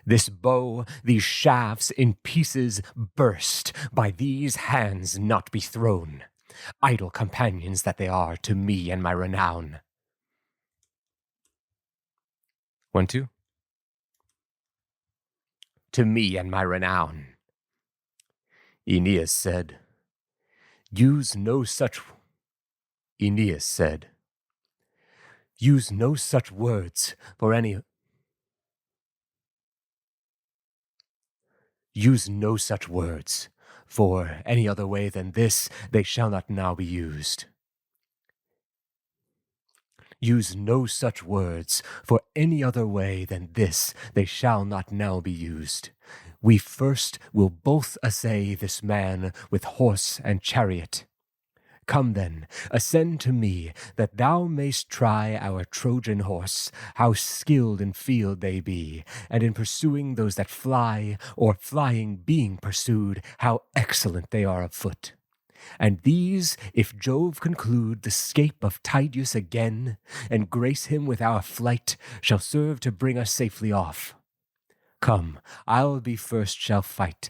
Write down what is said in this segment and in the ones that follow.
This bow, these shafts in pieces burst, by these hands not be thrown, idle companions that they are to me and my renown. 1, 2. To me and my renown. Aeneas said, Use no such words for any... Use no such words, for any other way than this they shall not now be used. Use no such words, for any other way than this they shall not now be used. We first will both assay this man with horse and chariot. Come then, ascend to me, that thou mayst try our Trojan horse, how skilled in field they be, and in pursuing those that fly, or flying being pursued, how excellent they are of foot. And these, if Jove conclude the scape of Tydeus again, and grace him with our flight, shall serve to bring us safely off. Come, I'll be first shall fight.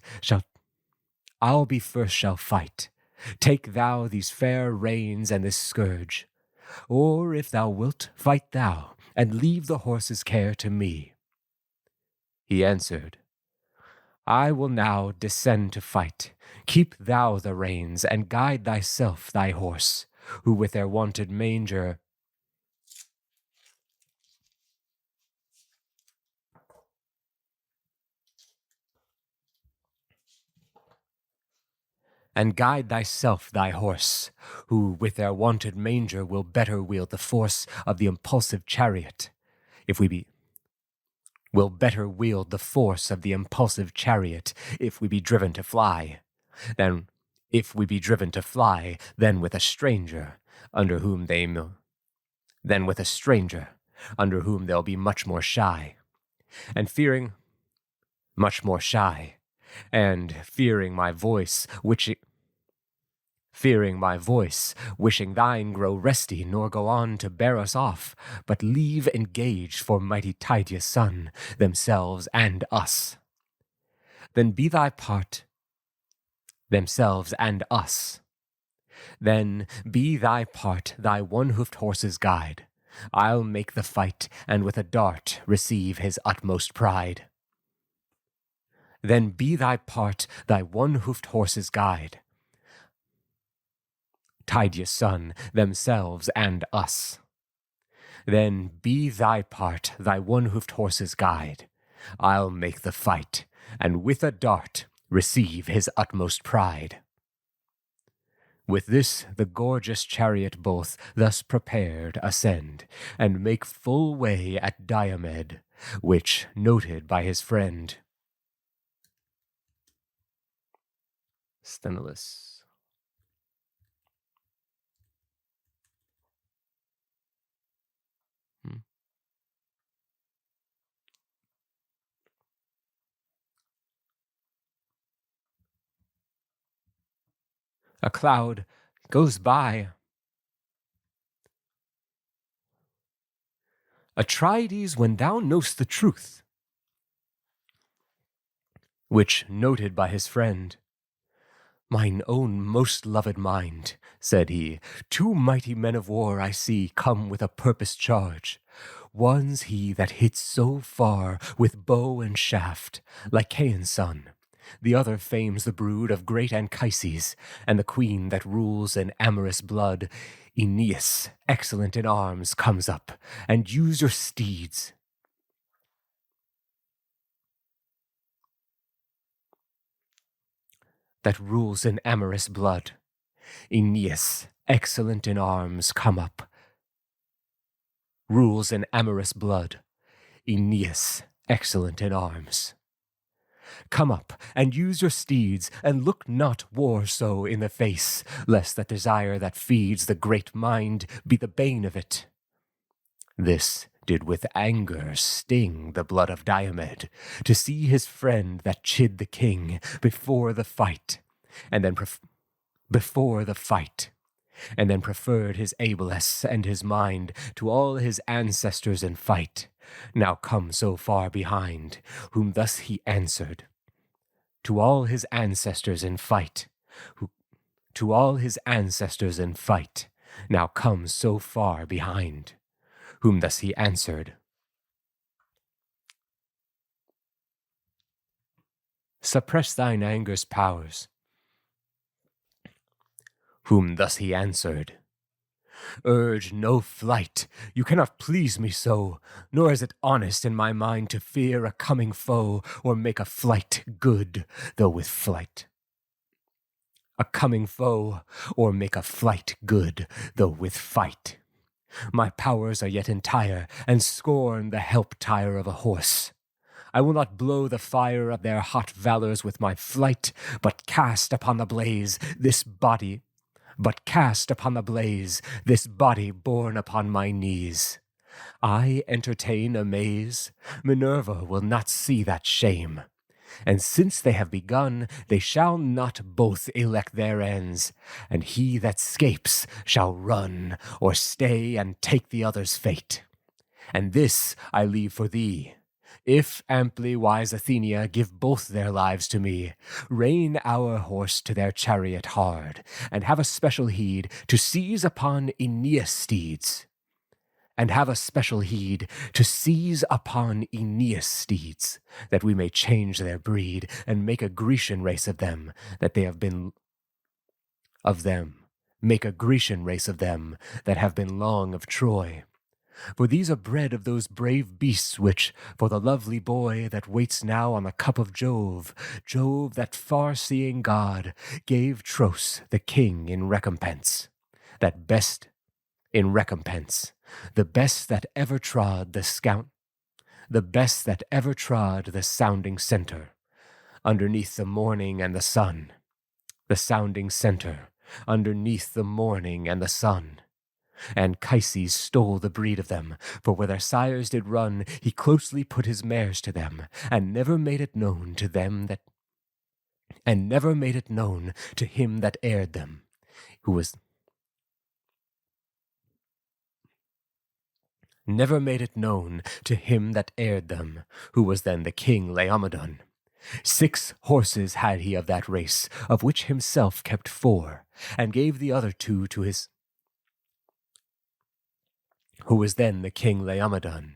Take thou these fair reins and this scourge. Or if thou wilt, fight thou, and leave the horse's care to me. He answered, I will now descend to fight. Keep thou the reins, and guide thyself thy horse, who with their wonted manger will better wield the force of the impulsive chariot, if we be driven to fly, than with a stranger, under whom they'll be much more shy, and fearing my voice, wishing thine grow resty, nor go on to bear us off, but leave engaged for mighty Tydeus' son, themselves and us. Then be thy part thy one-hoofed horse's guide. I'll make the fight, and with a dart receive his utmost pride. Then be thy part thy one-hoofed horse's guide, Tydeus' son, themselves and us. Then be thy part thy one-hoofed horse's guide. I'll make the fight, and with a dart receive his utmost pride. With this the gorgeous chariot both, thus prepared, ascend, and make full way at Diomed, which, noted by his friend Sthenelus, A cloud goes by. Atrides, when thou know'st the truth, which, noted by his friend, mine own most loved mind, said he, two mighty men of war I see come with a purposed charge. One's he that hits so far with bow and shaft, Lycaon's son. The other fames the brood of great Anchises, and the queen that rules in amorous blood. Aeneas, excellent in arms, comes up, and use your steeds. That rules in amorous blood. Aeneas, excellent in arms, come up. Rules in amorous blood. Aeneas, excellent in arms. Come up, and use your steeds, and look not war so in the face, lest that desire that feeds the great mind be the bane of it. This did with anger sting the blood of Diomed, to see his friend that chid the king before the fight, and then preferred his ablesse and his mind to all his ancestors in fight, now come so far behind, whom thus he answered. To all his ancestors in fight, now come so far behind, whom thus he answered. Suppress thine anger's powers, whom thus he answered. Urge no flight, you cannot please me so, nor is it honest in my mind to fear a coming foe, or make a flight good, though with flight. A coming foe, or make a flight good, though with fight. My powers are yet entire, and scorn the help-tire of a horse. I will not blow the fire of their hot valors with my flight, but cast upon the blaze this body borne upon my knees. I entertain amaze, Minerva will not see that shame. And since they have begun, they shall not both elect their ends, and he that scapes shall run, or stay and take the other's fate. And this I leave for thee. If amply wise Athenia give both their lives to me, rein our horse to their chariot hard, and have a special heed to seize upon Aeneas' steeds. That we may change their breed, and make a Grecian race of them, that have been long of Troy. For these are bred of those brave beasts which, for the lovely boy that waits now on the cup of Jove, that far-seeing god, gave Tros the king in recompense, the best that ever trod the sounding centre, underneath the morning and the sun, And Chryses stole the breed of them, for where their sires did run, he closely put his mares to them, and never made it known to him that aired them, who was then the king Laomedon. 6 horses had he of that race, of which himself kept 4, and gave the other 2 to his who was then the king Laomedon.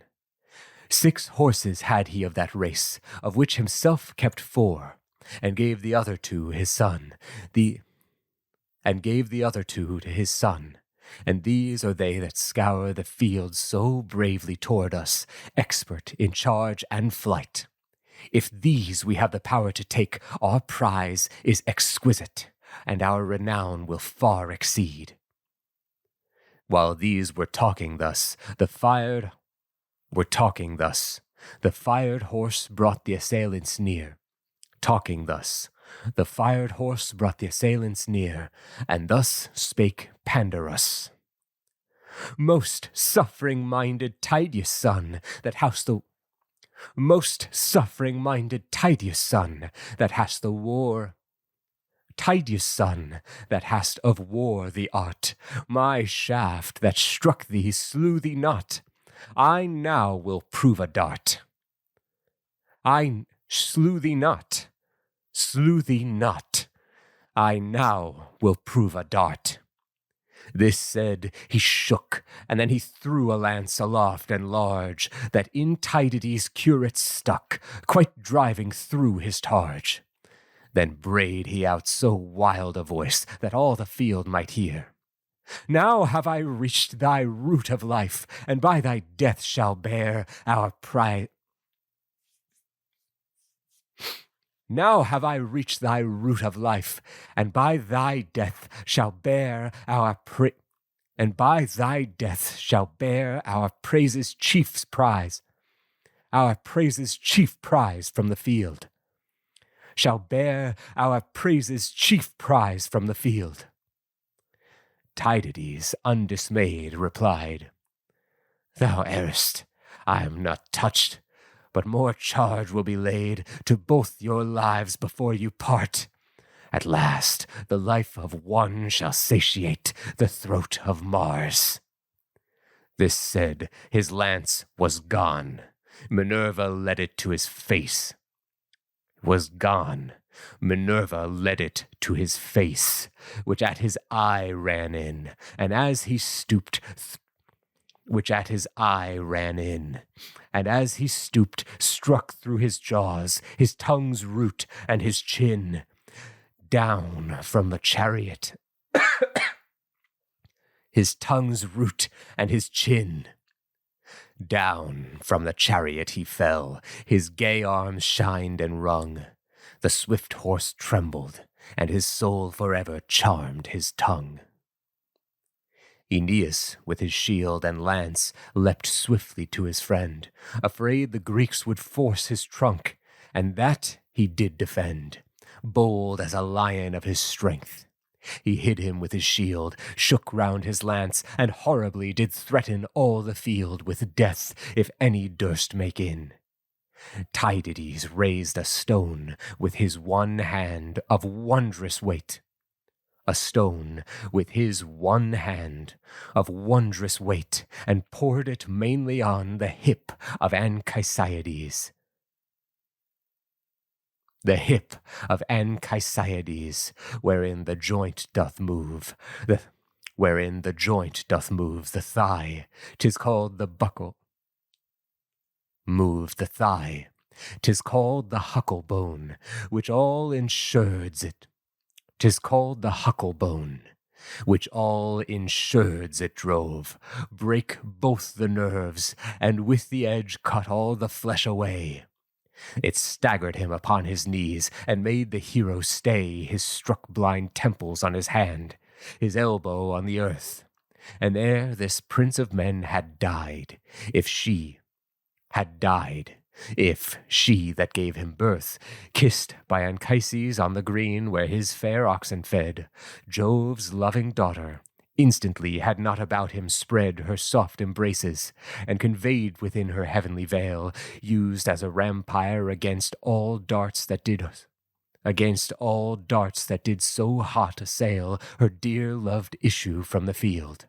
6 horses had he of that race, of which himself kept 4, and gave the other 2 his son, to his son. And these are they that scour the field so bravely toward us, expert in charge and flight. If these we have the power to take, our prize is exquisite, and our renown will far exceed. While these were talking thus, the fired horse brought the assailants near. And thus spake Pandarus. Most suffering-minded Tydeus' son, that hast the war, Tydeus' son, that hast of war the art, my shaft that struck thee slew thee not. I now will prove a dart. I now will prove a dart. This said, he shook, and then he threw a lance aloft and large, that in Tydides' curate stuck, quite driving through his targe. Then brayed he out so wild a voice, that all the field might hear. Now have I reached thy root of life, and by thy death shall bear our prize. Now have I reached thy root of life, and by thy death shall bear our praise's chief prize from the field. Tydides, undismayed, replied, Thou errest, I am not touched, but more charge will be laid to both your lives before you part. At last, the life of one shall satiate the throat of Mars. This said, his lance was gone. Minerva led it to his face. It was gone. Minerva led it to his face, which at his eye ran in, and as he stooped, struck through his jaws, his tongue's root, and his chin. Down from the chariot. His tongue's root and his chin. Down from the chariot he fell, his gay arms shined and rung. The swift horse trembled, and his soul forever charmed his tongue. Aeneas, with his shield and lance, leapt swiftly to his friend, afraid the Greeks would force his trunk, and that he did defend, bold as a lion of his strength. He hid him with his shield, shook round his lance, and horribly did threaten all the field with death, if any durst make in. Tydides raised a stone with his one hand of wondrous weight. A stone with his one hand of wondrous weight, and poured it mainly on the hip of Anchises. The hip of Anchises, wherein the joint doth move, the thigh, 'tis called the buckle. Move the thigh, 'tis called the huckle bone, which all insureds it. 'Tis called the huckle bone, which all insureds it drove, break both the nerves, and with the edge cut all the flesh away. It staggered him upon his knees, and made the hero stay his struck blind temples on his hand, his elbow on the earth. And ere this prince of men had died, if she that gave him birth, kissed by Anchises on the green where his fair oxen fed, Jove's loving daughter, instantly had not about him spread her soft embraces, and conveyed within her heavenly veil, used as a rampire against all darts that did so hot assail her dear loved issue from the field.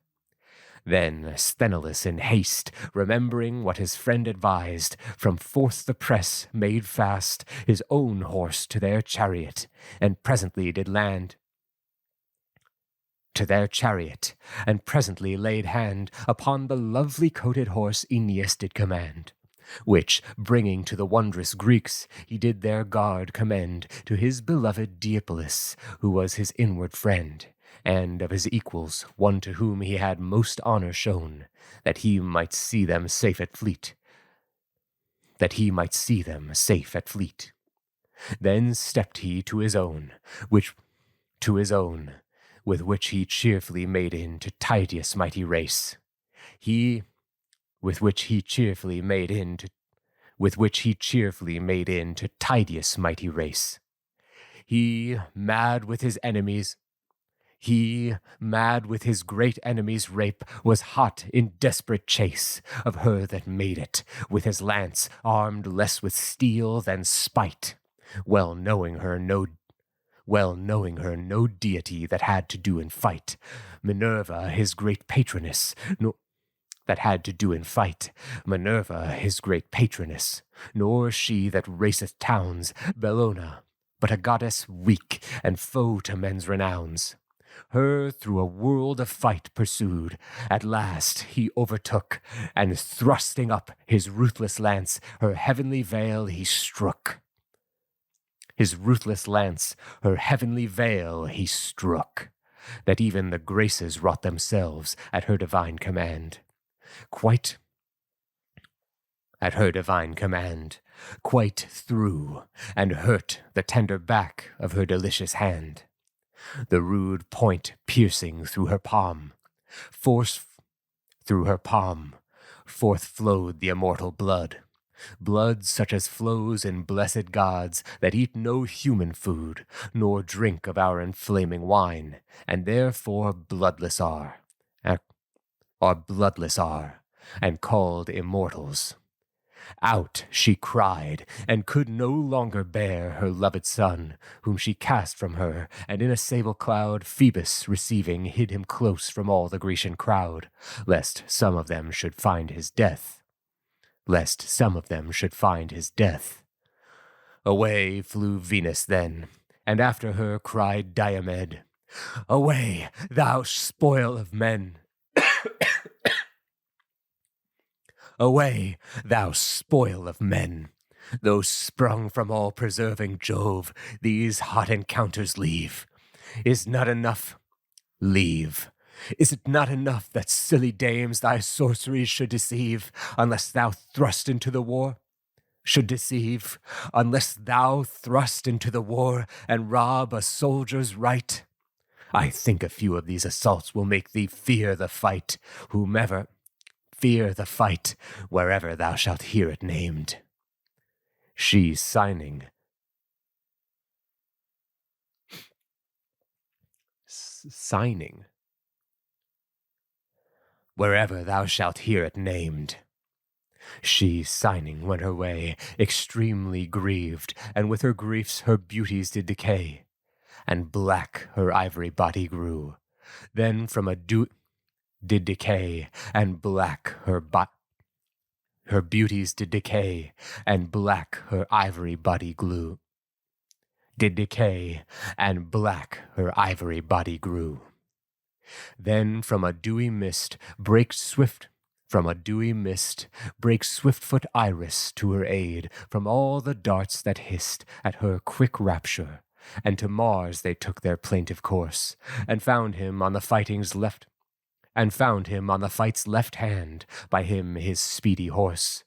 Then Sthenelus in haste, remembering what his friend advised, from forth the press made fast his own horse to their chariot, and presently did land to their chariot, and presently laid hand upon the lovely coated horse Aeneas did command, which, bringing to the wondrous Greeks, he did their guard commend to his beloved Deipolus, who was his inward friend, and of his equals one to whom he had most honor shown, that he might see them safe at fleet. Then stepped he to his own, with which he cheerfully made in to Tydeus' mighty race. He mad with his great enemy's rape, was hot in desperate chase of her that made it, with his lance armed less with steel than spite, well knowing her no deity that had to do in fight, Minerva his great patroness, nor she that raceth towns, Bellona, but a goddess weak and foe to men's renowns. Her through a world of fight pursued, at last he overtook, and thrusting up his ruthless lance, her heavenly veil he struck. That even the graces wrought themselves at her divine command. Quite through, and hurt the tender back of her delicious hand. The rude point piercing through her palm, forth flowed the immortal blood such as flows in blessed gods that eat no human food, nor drink of our inflaming wine, and therefore bloodless are, and called immortals. Out she cried, and could no longer bear her loved son, whom she cast from her, and in a sable cloud Phoebus receiving hid him close from all the Grecian crowd, lest some of them should find his death. Lest some of them should find his death. Away flew Venus then, and after her cried Diomed, Away, thou spoil of men! Away, thou spoil of men! Though sprung from all-preserving Jove, these hot encounters leave. Is not enough? Leave. Is it not enough that silly dames thy sorceries should deceive, unless thou thrust into the war? Should deceive, unless thou thrust into the war, and rob a soldier's right? I think a few of these assaults will make thee fear the fight, fear the fight, wherever thou shalt hear it named. She signing. Signing. Wherever thou shalt hear it named. She, signing, went her way, extremely grieved, and with her griefs her beauties did decay, and black her ivory body grew. Then from a did decay, and black her beauties did decay, and black her ivory body grew. Did decay, and black her ivory body grew. Then from a dewy mist breaks swift-foot Iris to her aid, from all the darts that hissed at her quick rapture, and to Mars they took their plaintive course, and found him on the fight's left hand, by him his speedy horse.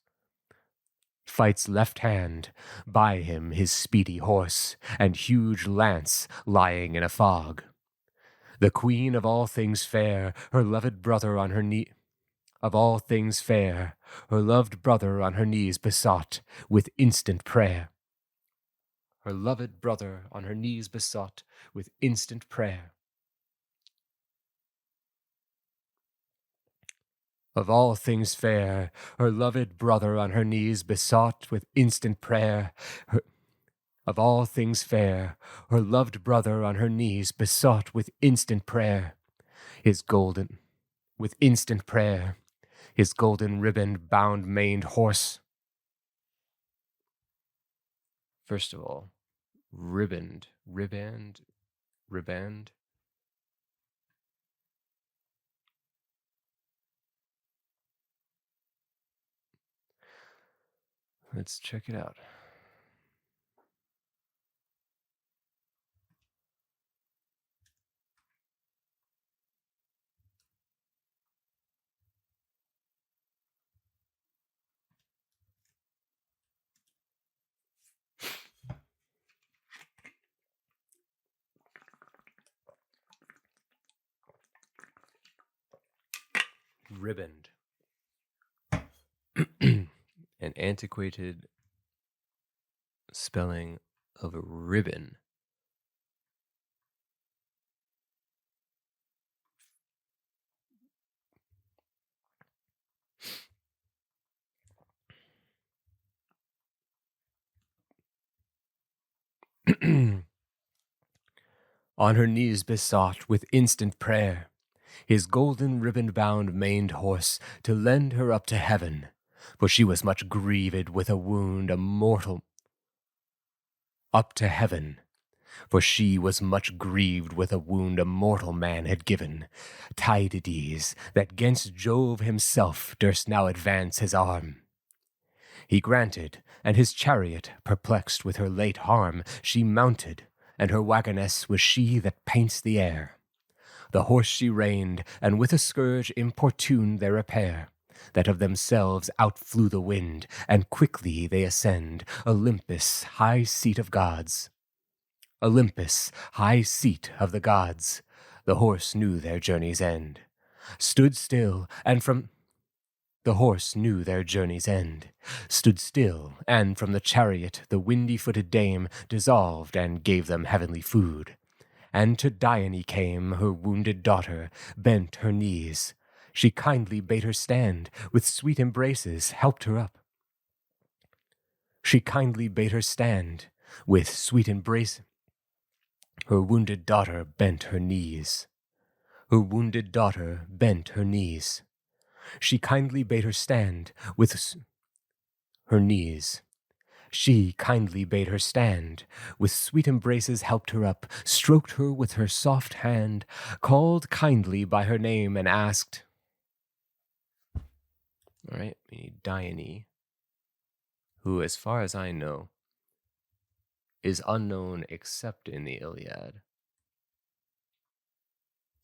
Fight's left hand, by him his speedy horse, and huge lance lying in a fog. The queen of all things fair, her loved brother on her knee. Of all things fair, her loved brother on her knees besought with instant prayer. Her loved brother on her knees besought with instant prayer. Of all things fair, her loved brother on her knees besought with instant prayer. Of all things fair, her loved brother on her knees besought with instant prayer. His golden ribbon bound maned horse. First of all, ribband. Let's check it out. Ribband. An antiquated spelling of a ribbon. On her knees besought with instant prayer his golden ribbon-bound maned horse to lend her up to heaven, for she was much grieved with a wound a mortal up to heaven, for she was much grieved with a wound a mortal man had given, Tydides, that 'gainst Jove himself durst now advance his arm. He granted, and his chariot, perplexed with her late harm, she mounted, and her wagoness was she that paints the air. The horse she reined, and with a scourge importuned their repair, that of themselves outflew the wind, and quickly they ascend Olympus, high seat of gods. Olympus, high seat of the gods. The horse knew their journey's end. Stood still, and from the chariot the windy-footed dame dissolved and gave them heavenly food. And to Dione came her wounded daughter, bent her knees. She kindly bade her stand, with sweet embraces helped her up. She kindly bade her stand, with sweet embrace. Her wounded daughter bent her knees. Her wounded daughter bent her knees. She kindly bade her stand, with her knees. She kindly bade her stand, with sweet embraces helped her up, stroked her with her soft hand, called kindly by her name and asked. All right, we need Dione, who, as far as I know, is unknown except in the Iliad,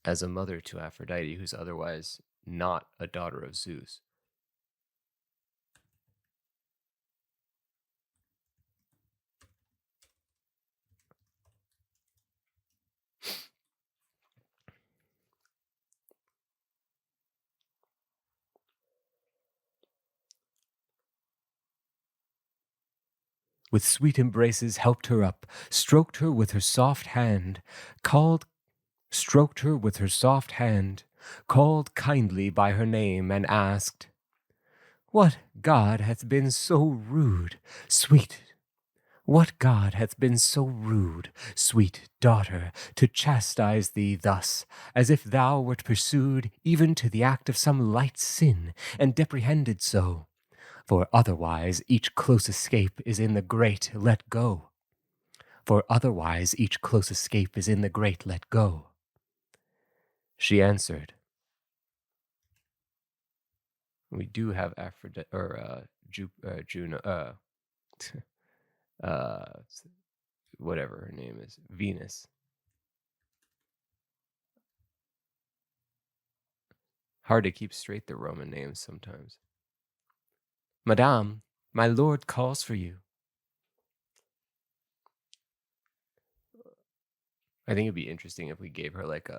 as a mother to Aphrodite, who's otherwise not a daughter of Zeus. With sweet embraces helped her up, stroked her with her soft hand, stroked her with her soft hand, called kindly by her name, and asked, What god hath been so rude, sweet? What god hath been so rude, sweet daughter, to chastise thee thus, as if thou wert pursued even to the act of some light sin, and deprehended so? For otherwise each close escape is in the great let go. For otherwise each close escape is in the great let go. She answered. We do have Aphrodite, or Juno, whatever her name is, Venus. Hard to keep straight the Roman names sometimes. Madame, my lord calls for you. I think it'd be interesting if we gave her like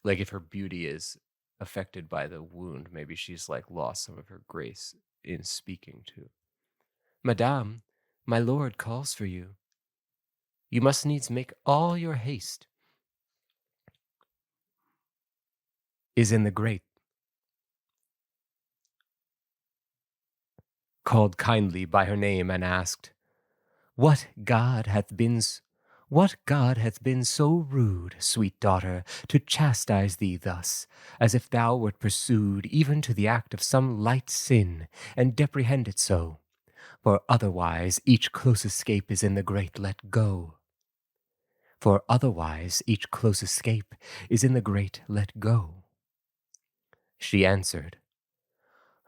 if her beauty is affected by the wound, maybe she's like lost some of her grace in speaking to. Madame, my lord calls for you. You must needs make all your haste. Is in the great. Called kindly by her name and asked, What god hath been so rude, sweet daughter, to chastise thee thus, as if thou wert pursued even to the act of some light sin, and deprehend it so? For otherwise each close escape is in the great let go. For otherwise each close escape is in the great let go. She answered,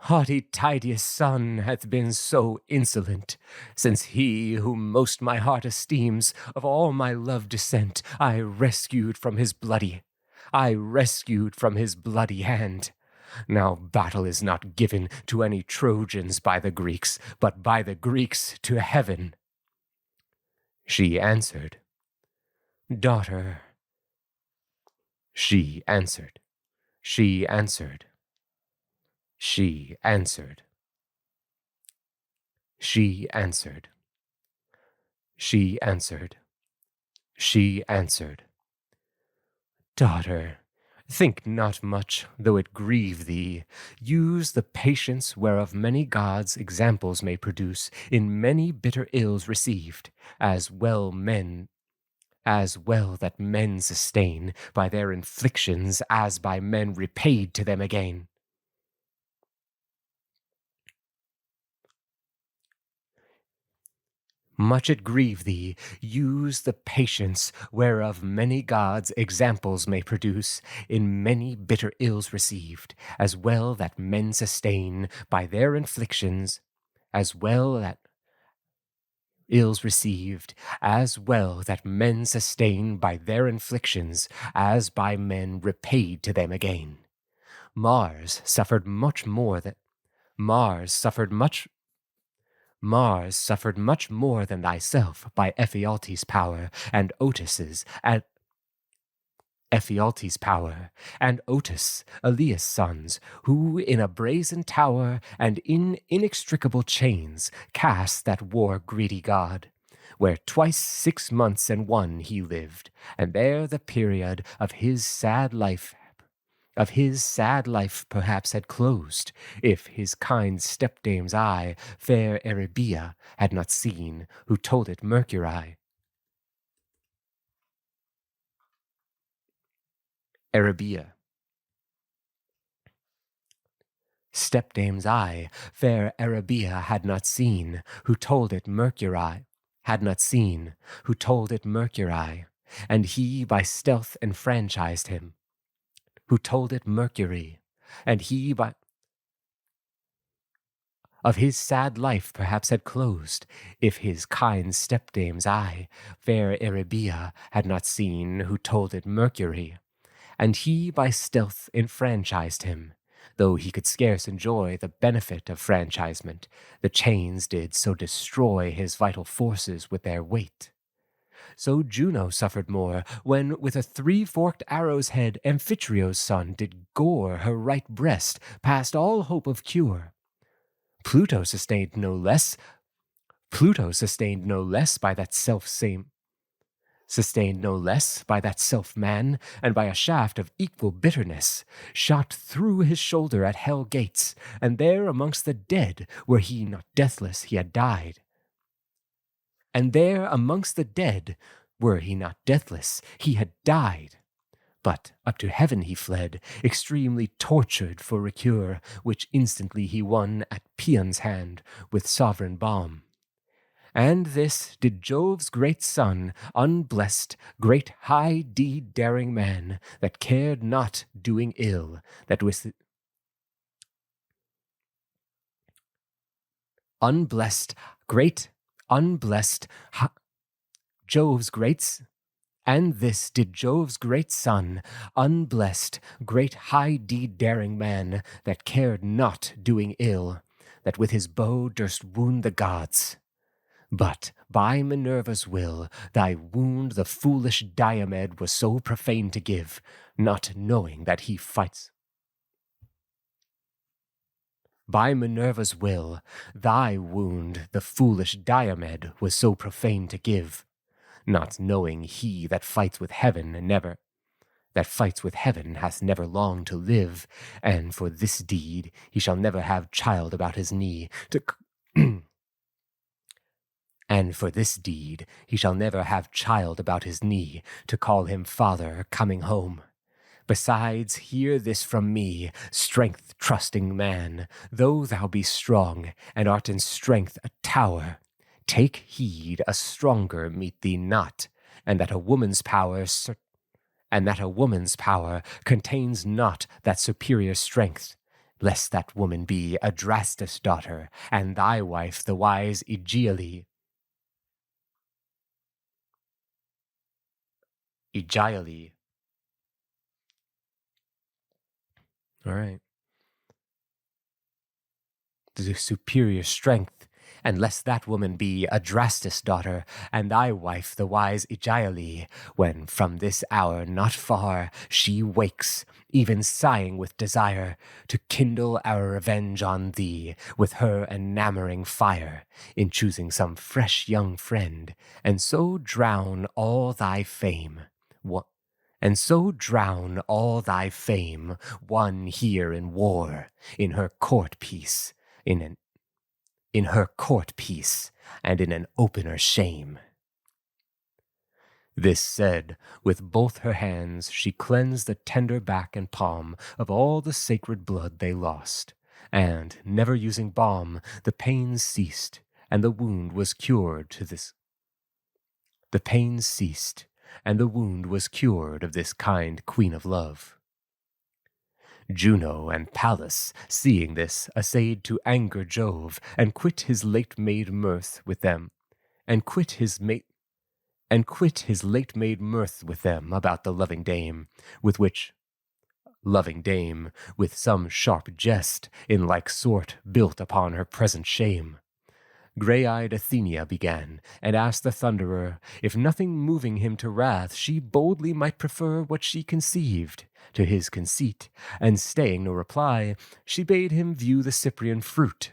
Haughty Tydeus' son hath been so insolent, since he whom most my heart esteems, of all my love descent, I rescued from his bloody hand. Now battle is not given to any Trojans by the Greeks, but by the Greeks to heaven. She answered, Daughter. She answered. She answered. She answered. She answered. She answered. She answered. Daughter, think not much, though it grieve thee. Use the patience whereof many gods examples may produce in many bitter ills received, as well that men sustain by their inflictions as by men repaid to them again. Much it grieve thee, use the patience whereof many gods examples may produce in many bitter ills received, as well that men sustain by their inflictions, as well that ills received, as well that men sustain by their inflictions, as by men repaid to them again. Mars suffered much more than thyself by Ephialtes' power, and Otis, Elias' sons, who in a brazen tower and in inextricable chains cast that war-greedy god, where twice 6 months and 1 he lived, and there the period of his sad life of his sad life perhaps had closed, if his kind stepdame's eye fair Arabia had not seen, who told it Mercury. Arabia. Stepdame's eye fair Arabia had not seen, who told it Mercury, had not seen, who told it Mercury, and he by stealth enfranchised him, who told it Mercury, and he by of his sad life perhaps had closed, if his kind stepdame's eye fair Arabia had not seen, who told it Mercury, and he by stealth enfranchised him, though he could scarce enjoy the benefit of franchisement, the chains did so destroy his vital forces with their weight. So Juno suffered more, when with a 3-forked arrow's head Amphitryo's son did gore her right breast past all hope of cure. Pluto sustained no less by that self-man, and by a shaft of equal bitterness, shot through his shoulder at hell gates, and there amongst the dead, were he not deathless, he had died. And there amongst the dead, were he not deathless, he had died. But up to heaven he fled, extremely tortured for recure, which instantly he won at Paeon's hand with sovereign balm. And this did Jove's great son, unblessed, great high deed daring man, that cared not doing ill, that with Jove's great. And this did Jove's great son, unblessed, great high deed daring man, that cared not doing ill, that with his bow durst wound the gods. But by Minerva's will, thy wound the foolish Diomed was so profane to give, not knowing that he fights. By Minerva's will, thy wound the foolish Diomed was so profane to give, not knowing he that fights with heaven hath never long to live, and for this deed he shall never have child about his knee to and for this deed he shall never have child about his knee to call him father coming home. Besides, hear this from me, strength-trusting man, though thou be strong, and art in strength a tower, take heed a stronger meet thee not, and that a woman's power contains not that superior strength, lest that woman be Adrastus' daughter, and thy wife the wise Aegiale. All right. The superior strength, and lest that woman be Adrastus' daughter, and thy wife the wise Aegiale, when from this hour not far she wakes, even sighing with desire, to kindle our revenge on thee with her enamoring fire, in choosing some fresh young friend, and so drown all thy fame. Won here in war, in her court peace, and in an opener shame. This said, with both her hands she cleansed the tender back and palm of all the sacred blood they lost, and, never using balm, the pain ceased, and the wound was cured of this kind queen of love. Juno and Pallas, seeing this, essayed to anger Jove, and quit his late made mirth with them, about the loving dame, with some sharp jest, in like sort built upon her present shame. Grey-eyed Athenia began, and asked the Thunderer, if nothing moving him to wrath, she boldly might prefer what she conceived to his conceit, and staying no reply, she bade him view the Cyprian fruit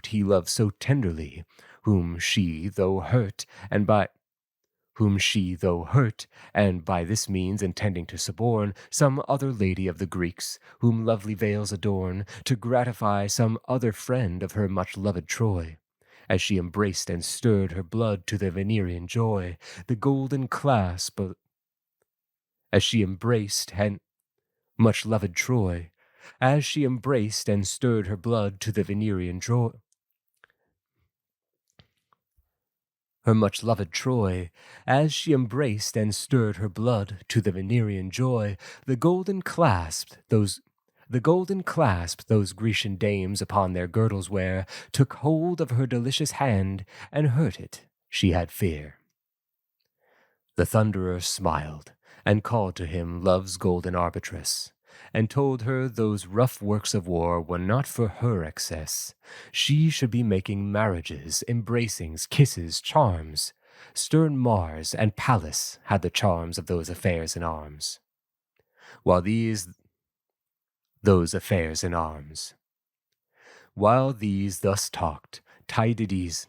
he loved so tenderly, whom she, though hurt, and by whom she, though hurt, and by this means intending to suborn some other lady of the Greeks, whom lovely veils adorn, to gratify some other friend of her much-loved Troy, as she embraced and stirred her blood to the Venerian joy, the golden clasp of... As she embraced and much-loved Troy, as she embraced and stirred her blood to the Venerian joy, her much-loved Troy, as she embraced and stirred her blood to the Venerian joy, the golden clasp those Grecian dames upon their girdles wear, took hold of her delicious hand, and hurt it, she had fear. The Thunderer smiled, and called to him love's golden arbitress, and told her those rough works of war were not for her excess. She should be making marriages, embracings, kisses, charms. Stern Mars and Pallas had the charms of those affairs in arms. While these thus talked, Tydides,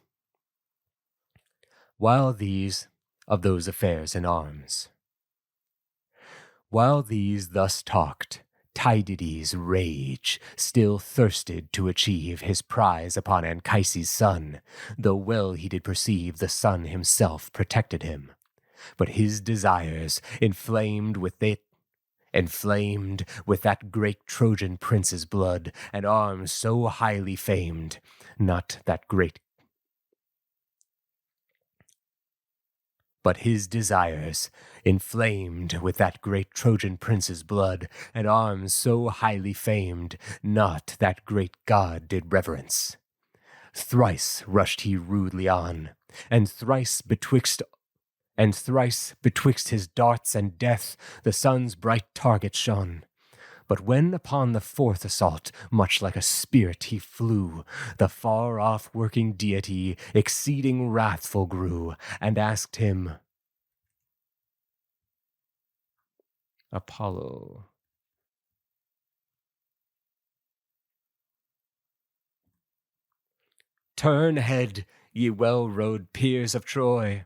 While these thus talked, Tydides' rage still thirsted to achieve his prize upon Anchises' son, though well he did perceive the sun himself protected him. But his desires, inflamed with that great Trojan prince's blood, and arms so highly famed, But his desires, inflamed with that great Trojan prince's blood, and arms so highly famed, not that great god did reverence. Thrice rushed he rudely on, and thrice betwixt his darts and death the sun's bright target shone. But when upon the fourth assault, much like a spirit he flew, the far-off working deity exceeding wrathful grew, and asked him, Apollo, turn head, ye well-rowed peers of Troy.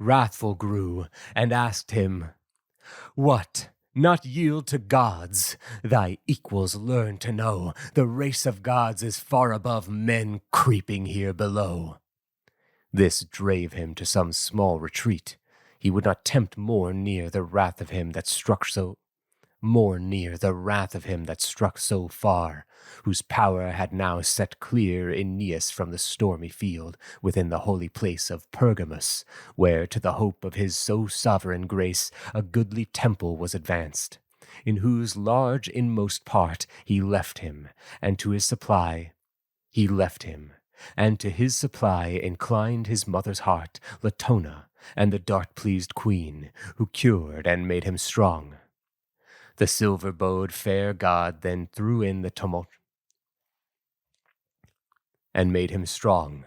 Wrathful grew, and asked him, What, not yield to gods? Thy equals learn to know the race of gods is far above men creeping here below. This drave him to some small retreat. He would not tempt more near the wrath of him that struck so far, whose power had now set clear Aeneas from the stormy field, within the holy place of Pergamus, where to the hope of his so sovereign grace a goodly temple was advanced, in whose large inmost part he left him, and to his supply inclined his mother's heart, Latona, and the dart-pleased queen, who cured and made him strong. The silver-bowed fair god then threw in the tumult and made him strong.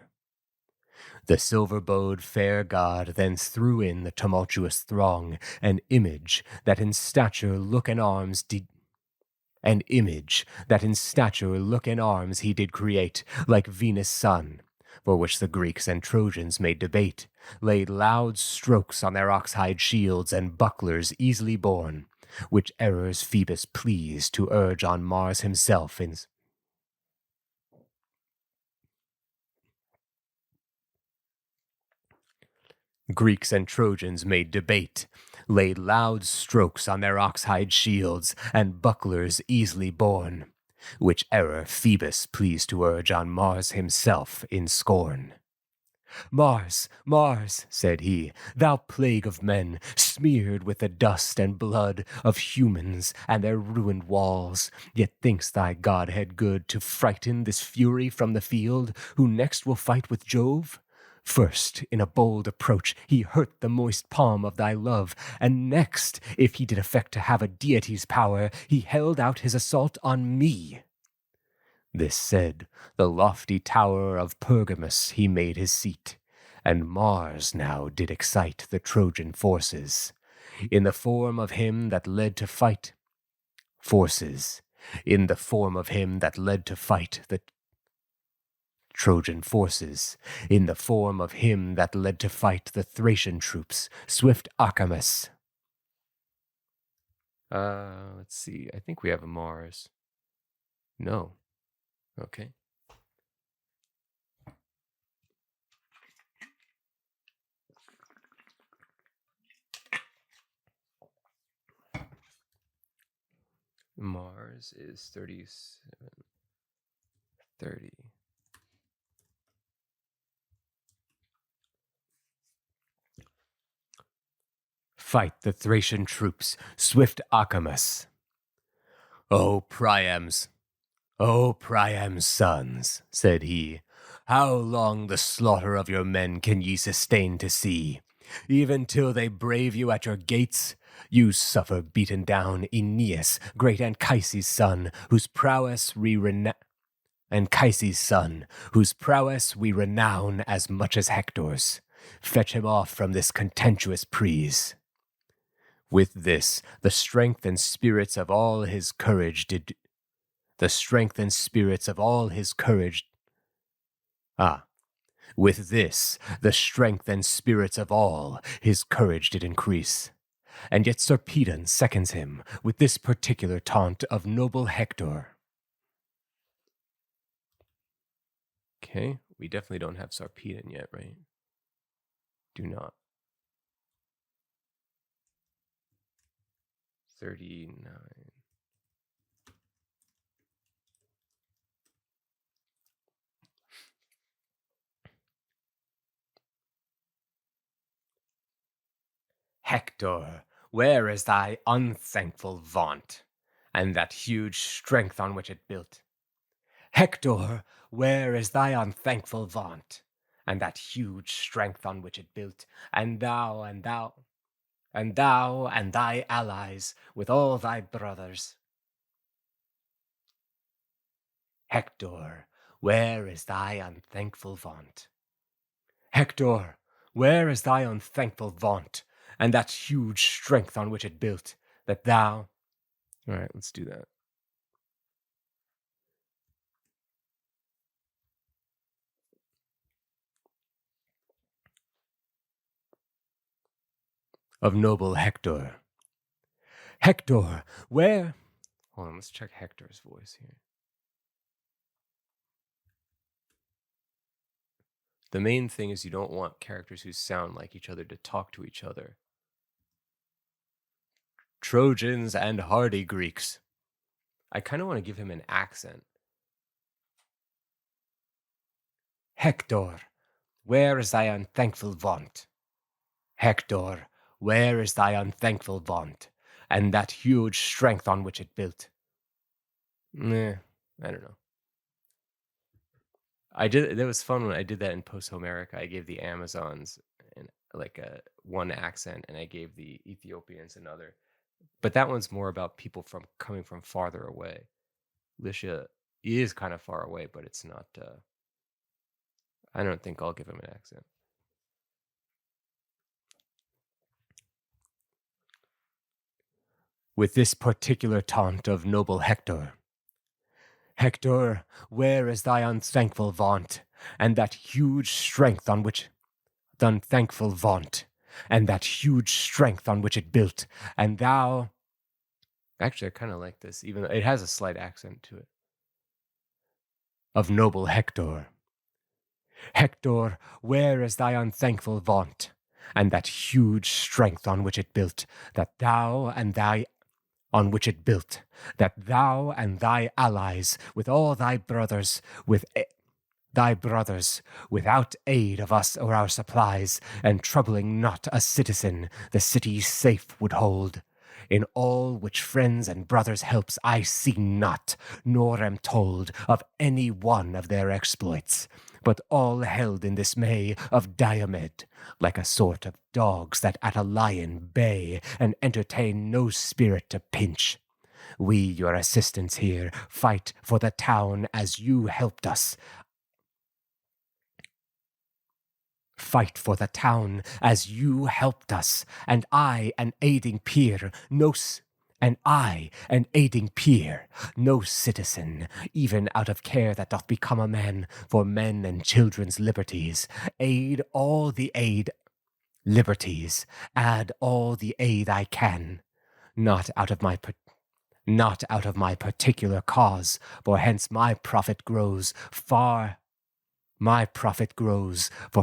The silver-bowed fair god then threw in the tumultuous throng an image that in stature, look, and arms he did create, like Venus' son, for which the Greeks and Trojans made debate, laid loud strokes on their ox-hide shields and bucklers easily borne, which errors Phoebus pleased to urge on Mars himself in Greeks and Trojans made debate, laid loud strokes on their ox-hide shields and bucklers easily borne, which error Phoebus pleased to urge on Mars himself in scorn. Mars, Mars, said he, thou plague of men, smeared with the dust and blood of humans and their ruined walls, yet thinks thy godhead good to frighten this fury from the field, who next will fight with Jove? First, in a bold approach, he hurt the moist palm of thy love, and next, if he did affect to have a deity's power, he held out his assault on me. This said, the lofty tower of Pergamus he made his seat, and Mars now did excite the Trojan forces, in the form of him that led to fight the Trojan forces, in the form of him that led to fight the Thracian troops, swift Acamas. Let's see. I think we have a Mars. No. Okay. Mars is 37. 30. Fight the Thracian troops, swift Acamas. O Priam's sons, said he, how long the slaughter of your men can ye sustain to see? Even till they brave you at your gates, you suffer beaten down Aeneas, great Anchises' son, whose prowess we renown as much as Hector's. Fetch him off from this contentious prise. With this, the strength and spirits of all his courage did increase. And yet Sarpedon seconds him with this particular taunt of noble Hector. Okay, we definitely don't have Sarpedon yet, right? Do not. 39. Hector, where is thy unthankful vaunt, and that huge strength on which it built? Hector, where is thy unthankful vaunt, and that huge strength on which it built? And thou and thy allies, with all thy brothers. Hector, where is thy unthankful vaunt? Hector, where is thy unthankful vaunt, and that huge strength on which it built, that thou... All right, let's do that. Of noble Hector. Hector, where... Hold on, let's check Hector's voice here. The main thing is you don't want characters who sound like each other to talk to each other. Trojans and hardy Greeks. I kind of want to give him an accent. Hector, where is thy unthankful vaunt? Hector, where is thy unthankful vaunt, and that huge strength on which it built? I don't know. That was fun when I did that in Post-Homerica. I gave the Amazons one accent, and I gave the Ethiopians another. But that one's more about people coming from farther away. Lycia is kind of far away, but it's not... I don't think I'll give him an accent. With this particular taunt of noble Hector. Hector, where is thy unthankful vaunt, and that huge strength on which... Unthankful vaunt, and that huge strength on which it built, and thou... Actually, I kind of like this, even though it has a slight accent to it. Of noble Hector. Hector, where is thy unthankful vaunt, and that huge strength on which it built, that thou and thy allies, with all thy brothers, without aid of us or our supplies, and troubling not a citizen, the city safe would hold. In all which friends and brothers' helps I see not, nor am told of any one of their exploits, but all held in dismay of Diomed, like a sort of dogs that at a lion bay, and entertain no spirit to pinch. We, your assistants here, fight for the town as you helped us. Fight for the town as you helped us, and I, an aiding peer, and I, an aiding peer, no citizen, even out of care that doth become a man, for men and children's liberties, aid all the aid liberties, add all the aid I can, not out of my particular cause, for hence my profit grows, for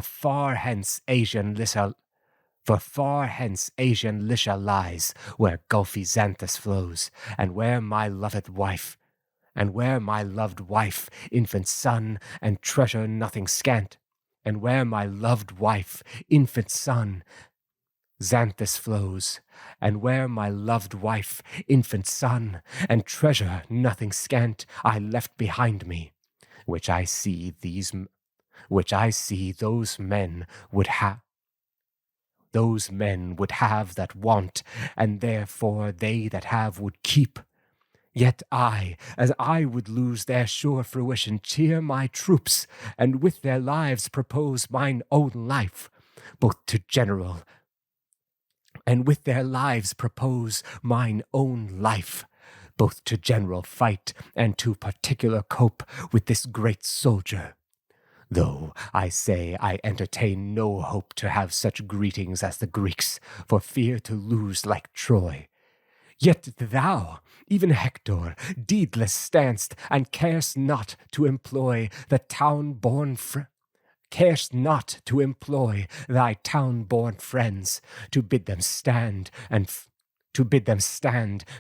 far hence Asian Lycia lies, where gulfy Xanthus flows, and where my loved wife, infant son, and treasure nothing scant, and where my loved wife, infant son, Xanthus flows, and where my loved wife, infant son, and treasure nothing scant, I left behind me, which I see those men would have that want, and therefore they that have would keep. Yet I, as I would lose their sure fruition, cheer my troops, and with their lives propose mine own life, both to general, and with their lives propose mine own life, both to general fight and to particular cope with this great soldier. Though I say I entertain no hope to have such greetings as the Greeks, for fear to lose like Troy. Yet thou, even Hector, deedless standst, and carest not to employ thy town-born friends to bid them stand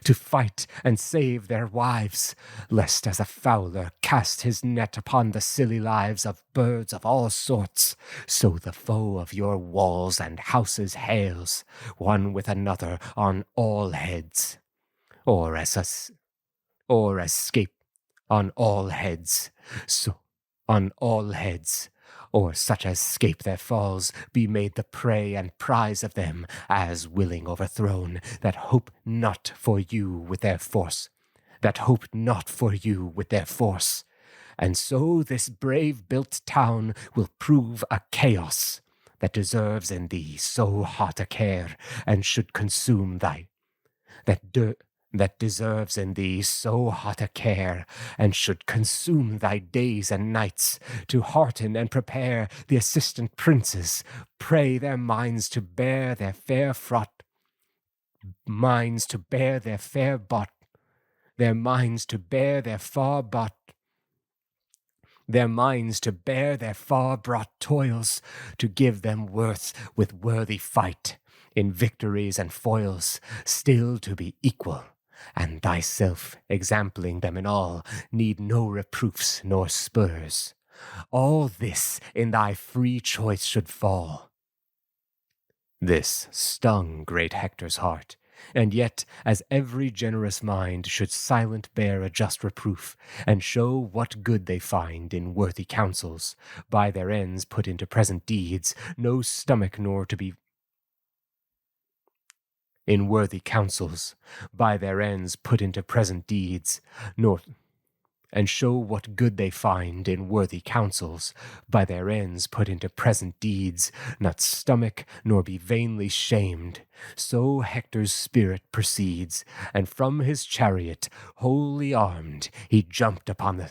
to fight and save their wives, lest as a fowler cast his net upon the silly lives of birds of all sorts, so the foe of your walls and houses hails, one with another on all heads, or escape on all heads, or such as scape their falls, be made the prey and prize of them, as willing overthrown, that hope not for you with their force. And so this brave-built town will prove a chaos, that deserves in thee so hot a care, and should consume thy days and nights, to hearten and prepare the assistant princes, pray their minds to bear their far brought toils, to give them worth with worthy fight, in victories and foils, still to be equal, and thyself, exempling them in all, need no reproofs nor spurs. All this in thy free choice should fall. This stung great Hector's heart, and yet, as every generous mind should silent bear a just reproof, and show what good they find in worthy counsels, by their ends put into present deeds, no stomach nor to be in worthy counsels, by their ends put into present deeds, and show what good they find in worthy counsels, by their ends put into present deeds, not stomach nor be vainly shamed. So Hector's spirit proceeds, and from his chariot, wholly armed, he jumped upon the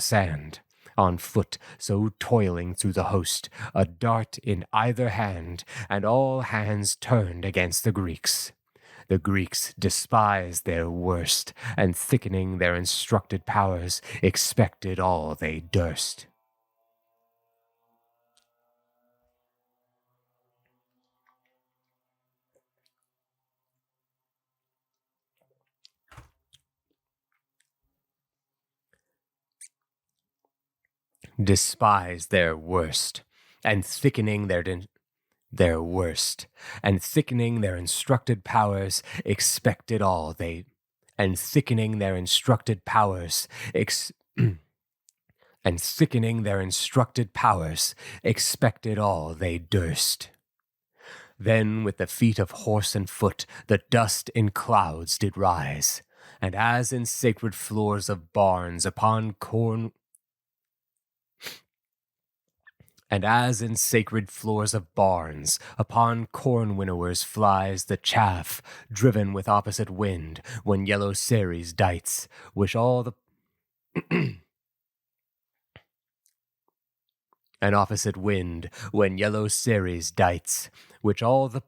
sand. On foot, so toiling through the host, a dart in either hand, and all hands turned against the Greeks. The Greeks despised their worst, and thickening their instructed powers, expected all they durst. Despised their worst, and thickening their instructed powers, expected all they durst. Then with the feet of horse and foot the dust in clouds did rise, and as in sacred floors of barns upon corn And as in sacred floors of barns, upon corn winnowers flies the chaff, driven with opposite wind, when yellow Ceres dites, which all the an opposite wind, when yellow Ceres dites, which all the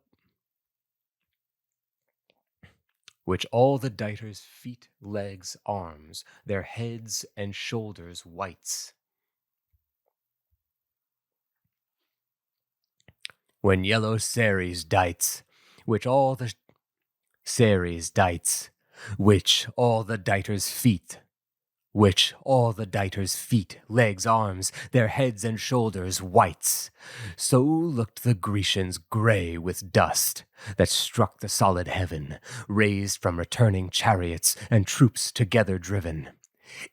diters' feet, legs, arms, their heads and shoulders whites. When yellow Ceres dites, which all the Ceres dites, which all the diters' feet, legs, arms, their heads and shoulders whites. So looked the Grecians gray with dust that struck the solid heaven, raised from returning chariots and troops together driven.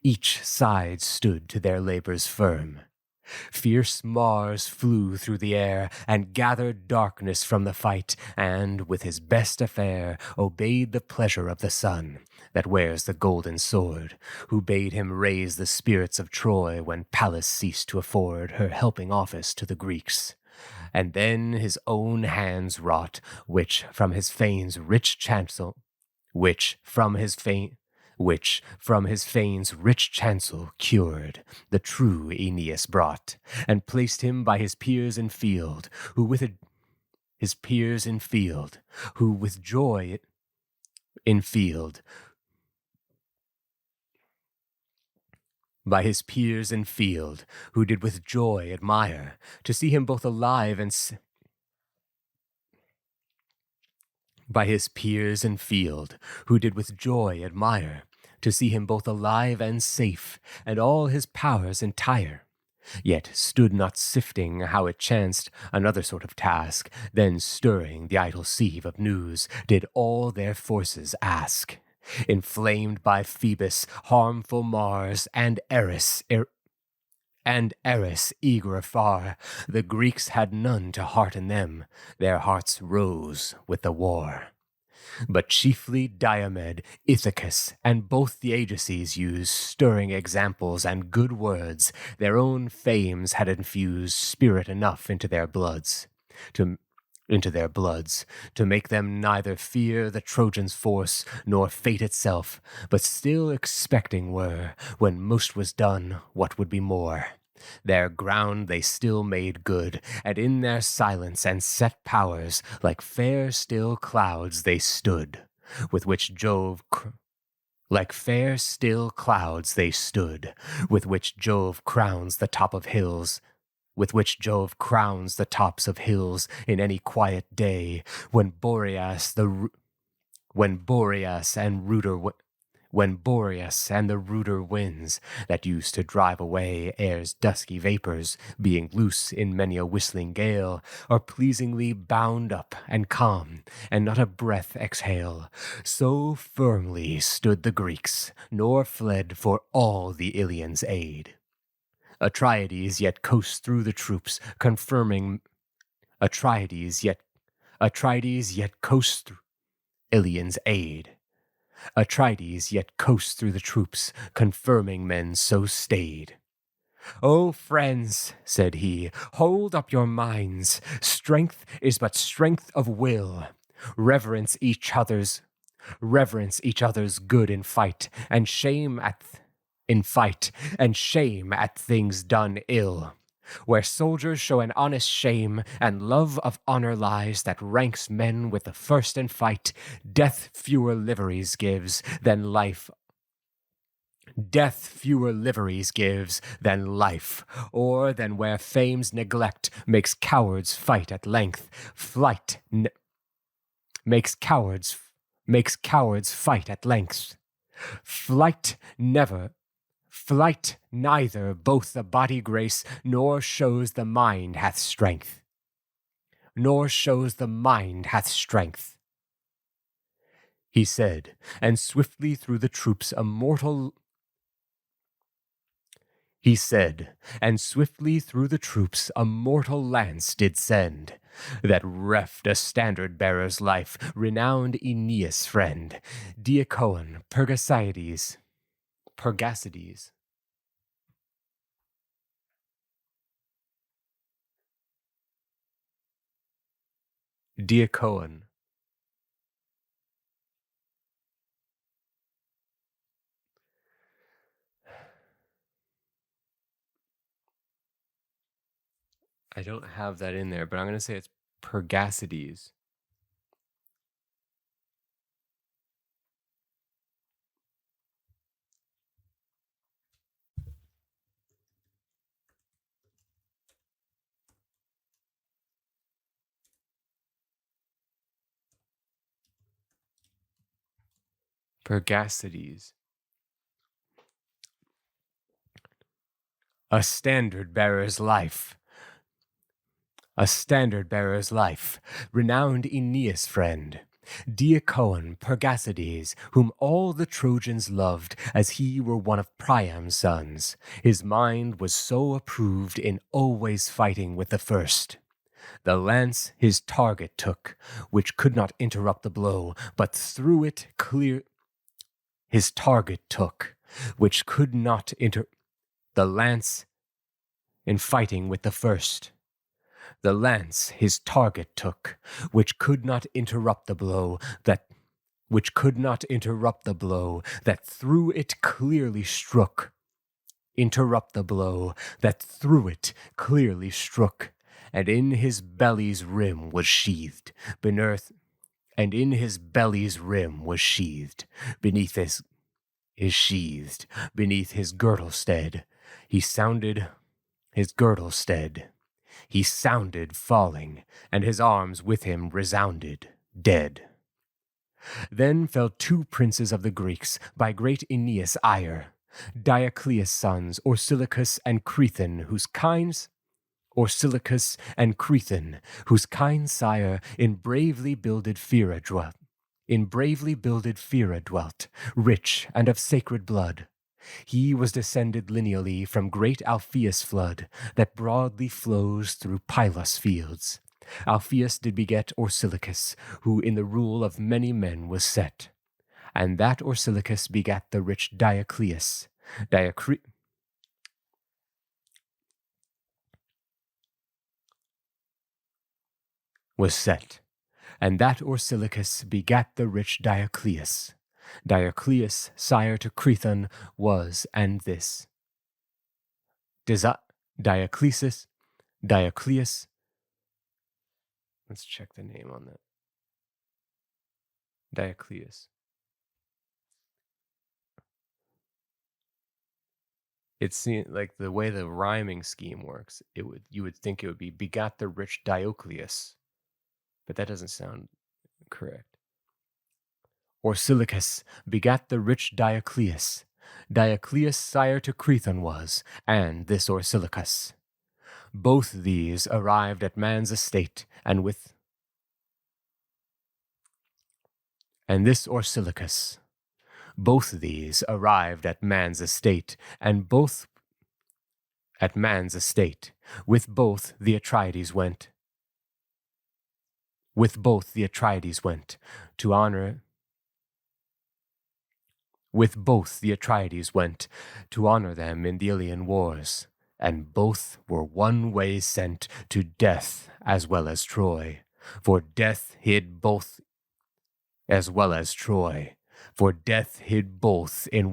Each side stood to their labors firm. Fierce Mars flew through the air and gathered darkness from the fight, and with his best affair obeyed the pleasure of the sun that wears the golden sword, who bade him raise the spirits of Troy when Pallas ceased to afford her helping office to the Greeks. And then his own hands wrought, which from his fane's rich chancel cured, the true Aeneas brought, and placed him by his peers in field, who with joy who did with joy admire, to see him both alive and safe, and all his powers entire. Yet stood not sifting how it chanced another sort of task, then stirring the idle sieve of news, did all their forces ask. Inflamed by Phoebus, harmful Mars, and Eris eager afar, the Greeks had none to hearten them, their hearts rose with the war. But chiefly Diomed, Ithacus, and both the Ajaces used stirring examples and good words. Their own fames had infused spirit enough into their bloods, to make them neither fear the Trojans' force nor fate itself, but still expecting were, when most was done, what would be more. Their ground they still made good, and in their silence and set powers, like fair still clouds they stood, with which Jove crowns the tops of hills in any quiet day, when Boreas and the ruder winds that used to drive away air's dusky vapors, being loose in many a whistling gale, are pleasingly bound up and calm, and not a breath exhale. So firmly stood the Greeks, nor fled for all the Ilians' aid. Atrides yet coasts through the troops, confirming Ilians' aid. Atrides yet coasts through the troops, confirming men so staid. "O friends," said he, "hold up your minds. Strength is but strength of will. Reverence each other's good in fight, and shame at things done ill. Where soldiers show an honest shame, and love of honor lies that ranks men with the first in fight, death fewer liveries gives than life, or than where fame's neglect makes cowards fight at length, makes cowards fight at length. Flight neither both the body grace, nor shows the mind hath strength. He said, and swiftly through the troops a mortal lance did send, that reft a standard-bearer's life, renowned Aeneas' friend, Diacoon Pergacides, Dear Cohen, I don't have that in there, but I'm going to say it's Pergacides. Pergacides. A standard bearer's life. A standard bearer's life, renowned Aeneas' friend, Diacoon Pergacides, whom all the Trojans loved, as he were one of Priam's sons. His mind was so approved in always fighting with the first. The lance his target took, which could not interrupt the blow, but through it clear. His target took, which could not the lance in fighting with the first. The lance his target took, which could not interrupt the blow that through it clearly struck. Interrupt the blow that through it clearly struck, and in his belly's rim was sheathed, beneath his girdle stead. He sounded falling, and his arms with him resounded, dead. Then fell two princes of the Greeks by great Aeneas' ire, Diocleus' sons, Orsilochus and Crethen, whose kind sire in bravely builded Pheera dwelt, rich and of sacred blood. He was descended lineally from great Alpheus' flood that broadly flows through Pylos fields. Alpheus did beget Orsilochus, who in the rule of many men was set. And that Orsilochus begat the rich Diocleus. And that Orsilochus begat the rich Diocleus. Diocleus, sire to Crethen, was, and this. Diocleus. Let's check the name on that. Diocleus. It seems like the way the rhyming scheme works, you would think it would be begat the rich Diocleus, but that doesn't sound correct. Orsilochus begat the rich Diocleus. Diocleus sire to Crethen was, and this Orsilochus. Both these arrived at man's estate, and this Orsilochus. Both these arrived at man's estate, and both at man's estate. With both the Atreides went. To honor. With both the Atreides went to honor them in the Ilian wars, and both were one way sent to death as well as Troy, for death hid both in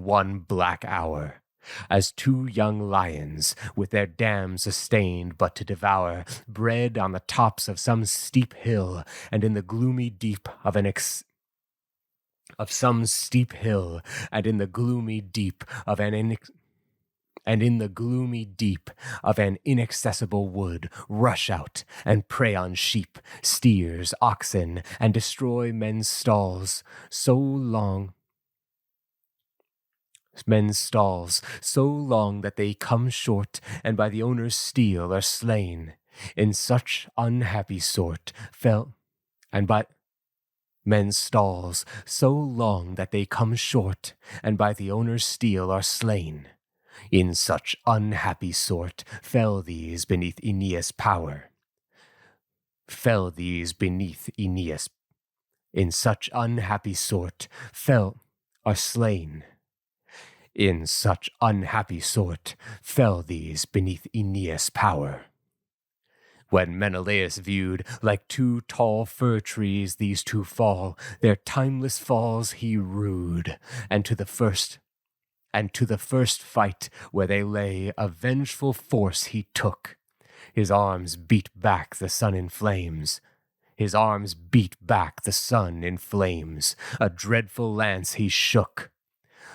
one black hour, as two young lions with their dams sustained but to devour, bred on the tops of some steep hill, and in the gloomy deep of an inaccessible wood, rush out and prey on sheep, steers, oxen, and destroy men's stalls so long that they come short, and by the owner's steel are slain. In such unhappy sort fell, and by men's stalls so long that they come short, and by the owner's steel are slain. In such unhappy sort fell these beneath Aeneas' power. In such unhappy sort are slain. In such unhappy sort fell these beneath Aeneas' power. When Menelaus viewed, like two tall fir trees these two fall, their timeless falls he rued, and to the first fight where they lay, a vengeful force he took. His arms beat back the sun in flames. His arms beat back the sun in flames. A dreadful lance he shook.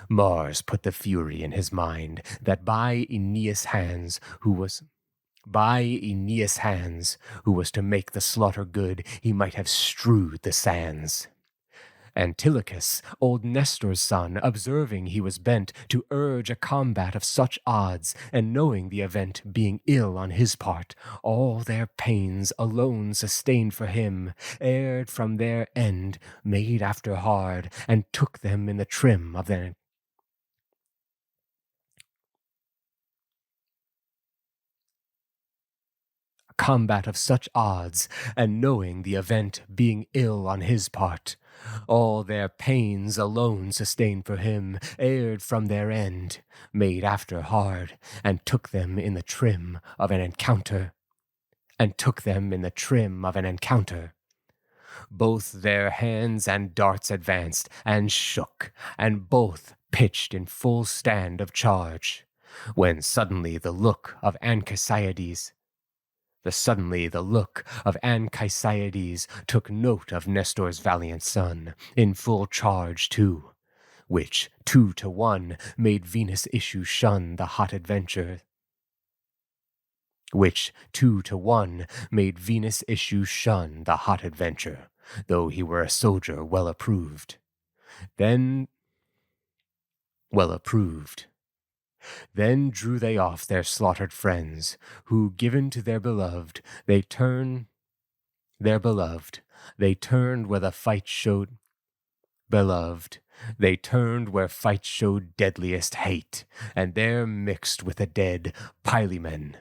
Mars put the fury in his mind that by Aeneas' hands, who was to make the slaughter good, he might have strewed the sands. Antilochus, old Nestor's son, observing he was bent to urge a combat of such odds, and knowing the event being ill on his part, all their pains alone sustained for him, erred from their end, made after hard, and took them in the trim of their combat of such odds, and knowing the event being ill on his part, all their pains alone sustained for him, erred from their end, made after hard, and took them in the trim of an encounter. Both their hands and darts advanced, and shook, and both pitched in full stand of charge, when suddenly the look of Anchises took note of Nestor's valiant son, in full charge too, which 2-1 made Venus issue shun the hot adventure. Though he were a soldier well approved. Then drew they off their slaughtered friends, who, given to their beloved, they turned where fight showed deadliest hate, and there mixed with the dead Pylaemen.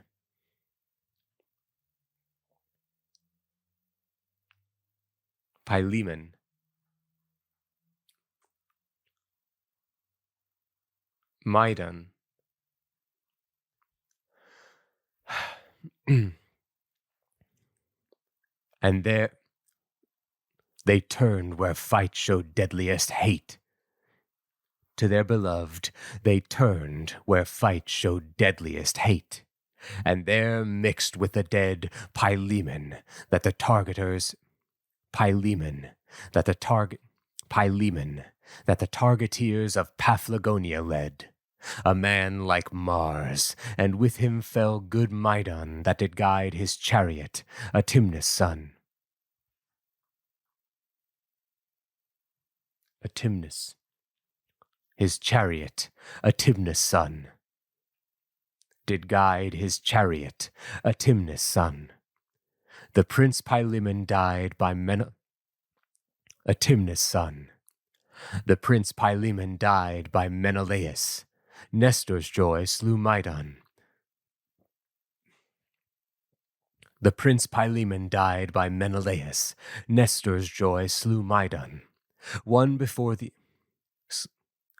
Maidan. And there they turned where fight showed deadliest hate. To their beloved they turned where fight showed deadliest hate, and there mixed with the dead Pylaemen, that the targeteers of Paphlagonia led. A man like Mars, and with him fell good Maidan, that did guide his chariot, Atimnus' son. His chariot, Atimnus' son. Did guide his chariot, Atimnus' son. The Prince Pylaemen died by Atimnus' son. The Prince Pylaemen died by Menelaus. Nestor's joy slew Maidan. The Prince Pylaemen died by Menelaus. Nestor's joy slew Maidan. One before the...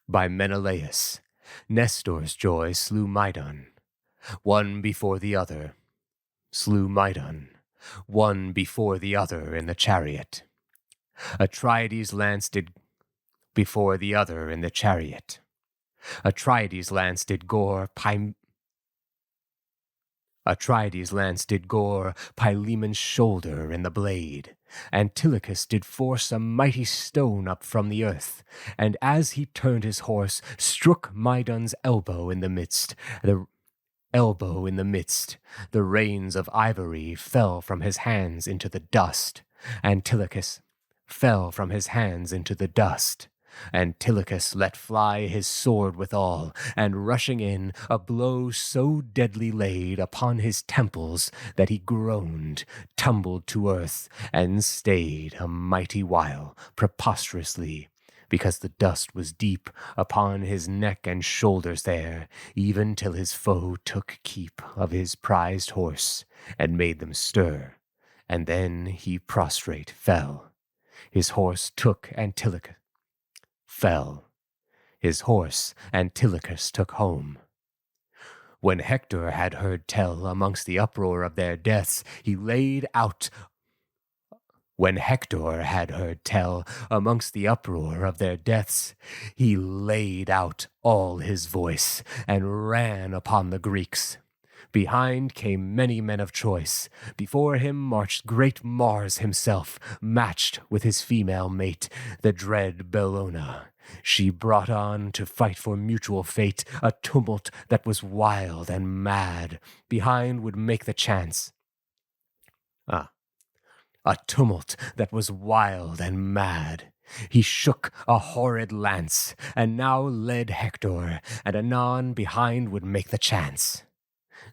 By Menelaus. Nestor's joy slew Maidan. One before the other. Slew Maidan. One before the other in the chariot. Atrides' lance did before the other in the chariot. Atrides' lance did gore Pylaemen's shoulder in the blade. Antilochus did force a mighty stone up from the earth, and as he turned his horse, struck Maidan's elbow in the midst. The reins of ivory fell from his hands into the dust. Antilochus fell from his hands into the dust. Antilochus let fly his sword withal, and rushing in, a blow so deadly laid upon his temples that he groaned, tumbled to earth, and stayed a mighty while, preposterously, because the dust was deep upon his neck and shoulders there, even till his foe took keep of his prized horse, and made them stir, and then he prostrate fell. His horse took Antilochus. Fell. His horse Antilochus took home. When Hector had heard tell amongst the uproar of their deaths, he laid out. When Hector had heard tell amongst the uproar of their deaths, he laid out all his voice and ran upon the Greeks. Behind came many men of choice. Before him marched great Mars himself, matched with his female mate, the dread Bellona. She brought on to fight for mutual fate a tumult that was wild and mad. Behind would make the chance. A tumult that was wild and mad. He shook a horrid lance, and now led Hector, and anon behind would make the chance.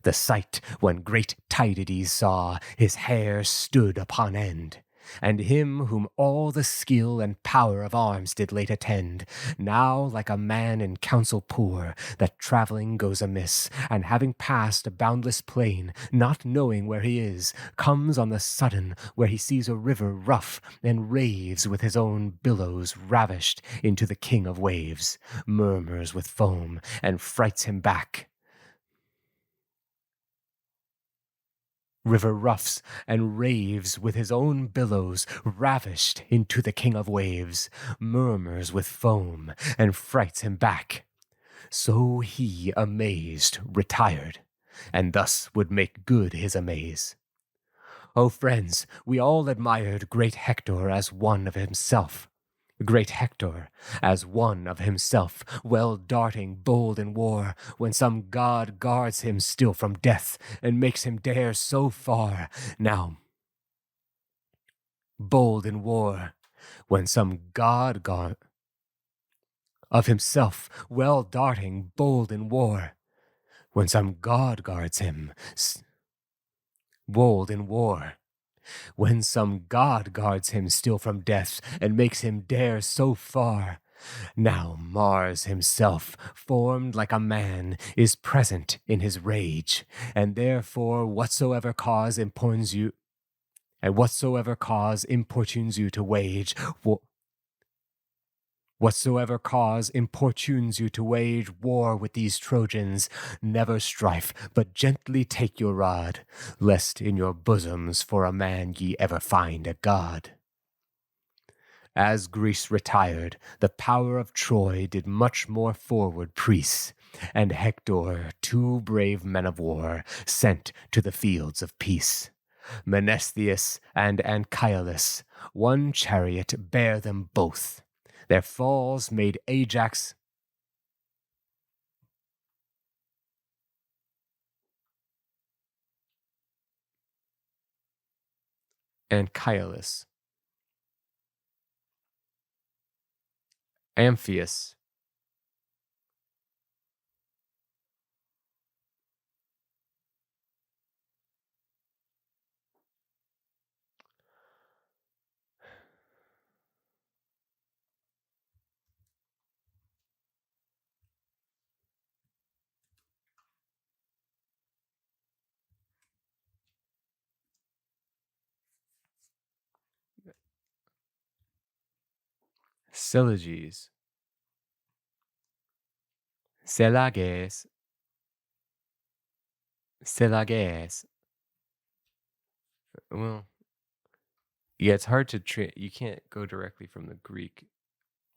The sight when great Tydides saw, his hair stood upon end. And him whom all the skill and power of arms did late attend, now like a man in counsel poor, that travelling goes amiss, and having passed a boundless plain, not knowing where he is, comes on the sudden where he sees a river rough, and raves with his own billows ravished into the king of waves, murmurs with foam, and frights him back. River roughs and raves with his own billows, ravished into the king of waves, murmurs with foam, and frights him back. So he, amazed, retired, and thus would make good his amaze. O friends, we all admired great Hector as one of himself. Great Hector, as one of himself, well darting, bold in war, when some god guards him still from death, and makes him dare so far. Now, bold in war, when some god of himself, well darting, bold in war, when some god guards him, bold in war. When some god guards him still from death, and makes him dare so far. Now Mars himself, formed like a man, is present in his rage, and therefore whatsoever cause importunes you to wage, whatsoever cause importunes you to wage war with these Trojans, never strife, but gently take your rod, lest in your bosoms for a man ye ever find a god. As Greece retired, the power of Troy did much more forward press, and Hector 2 brave men of war sent to the fields of peace. Menestheus and Anchialus, 1 chariot bare them both. Their falls made Ajax Anchialus, Amphius, Selages, Selages, well, yeah, it's hard to you can't go directly from the Greek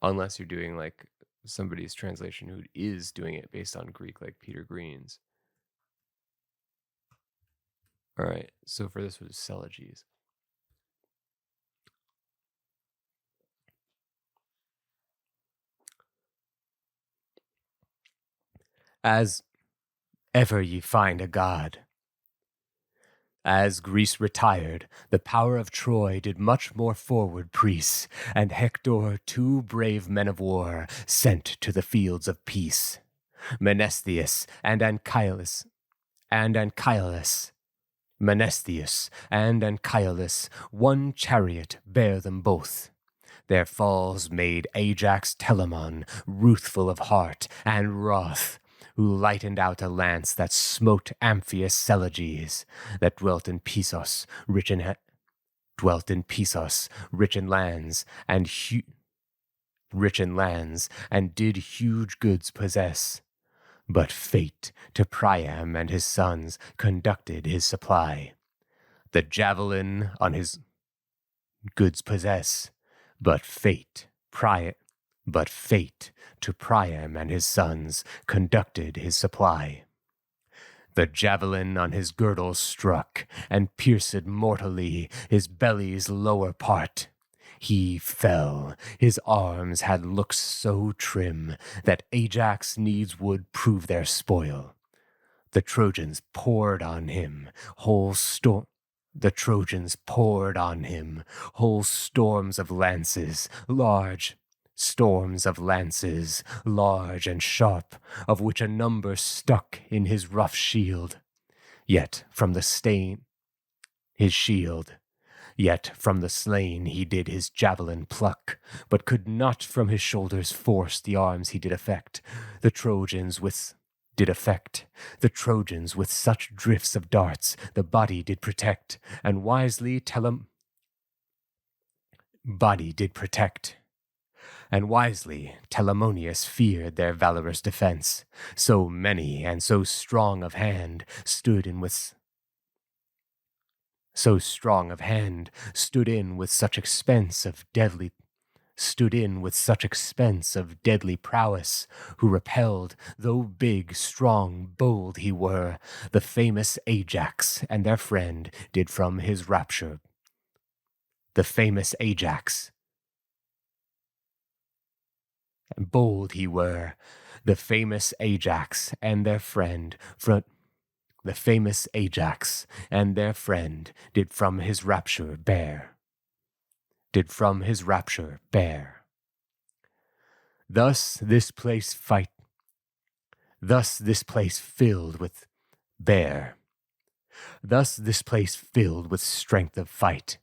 unless you're doing like somebody's translation who is doing it based on Greek, like Peter Green's. All right, so for this was Selages. As ever ye find a god. As Greece retired, the power of Troy did much more forward press, and Hector 2 brave men of war sent to the fields of peace. Menestheus and Anchialus, Menestheus and Anchialus, 1 chariot bare them both. Their falls made Ajax Telamon, ruthful of heart and wrath, who lightened out a lance that smote Amphius Selages, that dwelt in Pissos, rich in lands, and did huge goods possess. but fate to Priam and his sons conducted his supply. The javelin on his goods possess, but fate to Priam and his sons conducted his supply. The javelin on his girdle struck, and pierced mortally his belly's lower part. He fell, his arms had looks so trim, that Ajax needs would prove their spoil. The Trojans poured on him whole storms of lances, large and sharp, of which a number stuck in his rough shield. Yet from the slain he did his javelin pluck, but could not from his shoulders force the arms he did affect. The Trojans with such drifts of darts the body did protect, and wisely Telamonius feared their valorous defense. So many and so strong of hand stood in with such expense of deadly prowess, who repelled, though big, strong, bold he were, the famous Ajax and their friend did from his rapture. Bold he were, the famous Ajax and their friend did from his rapture bear. Thus this place filled with strength of fight.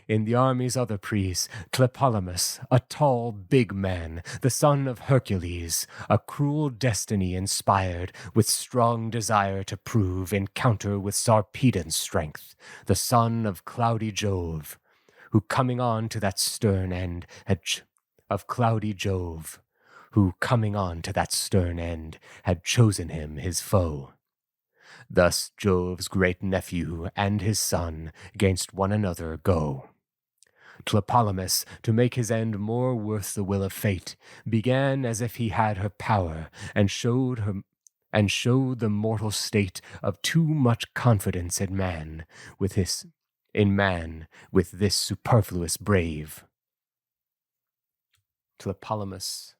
In the army's other priest, Tlepolemus, a tall, big man, the son of Hercules, a cruel destiny inspired with strong desire to prove encounter with Sarpedon's strength, the son of cloudy Jove, who coming on to that stern end had chosen him his foe. Thus Jove's great nephew and his son gainst one another go. Tlepolemus, to make his end more worth the will of fate, began as if he had her power, and showed the mortal state of too much confidence in man with this superfluous brave. Tlepolemus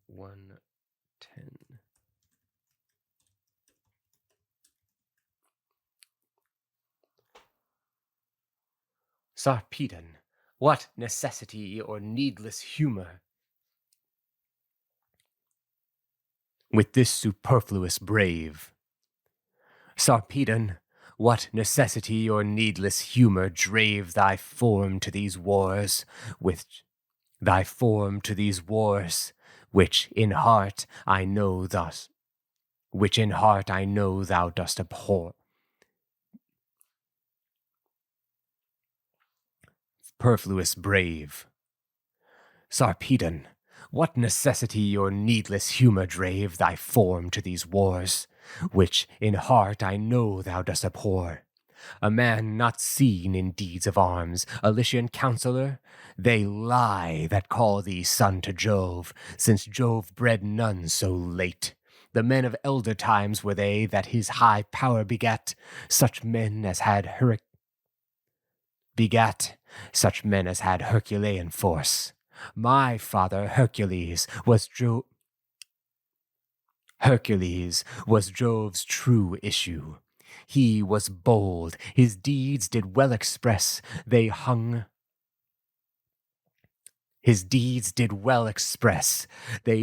1:10. Sarpedon, what necessity or needless humor with this superfluous brave? Sarpedon, what necessity or needless humor drave thy form to these wars, which in heart I know thou dost abhor? Superfluous brave. Sarpedon, what necessity or needless humor drave thy form to these wars, which in heart I know thou dost abhor? A man not seen in deeds of arms, a Lycian counselor? They lie that call thee son to Jove, since Jove bred none so late. The men of elder times were they that his high power begat, such men as had Herculean force. My father Hercules was Jove's true issue. He was bold, his deeds did well express, they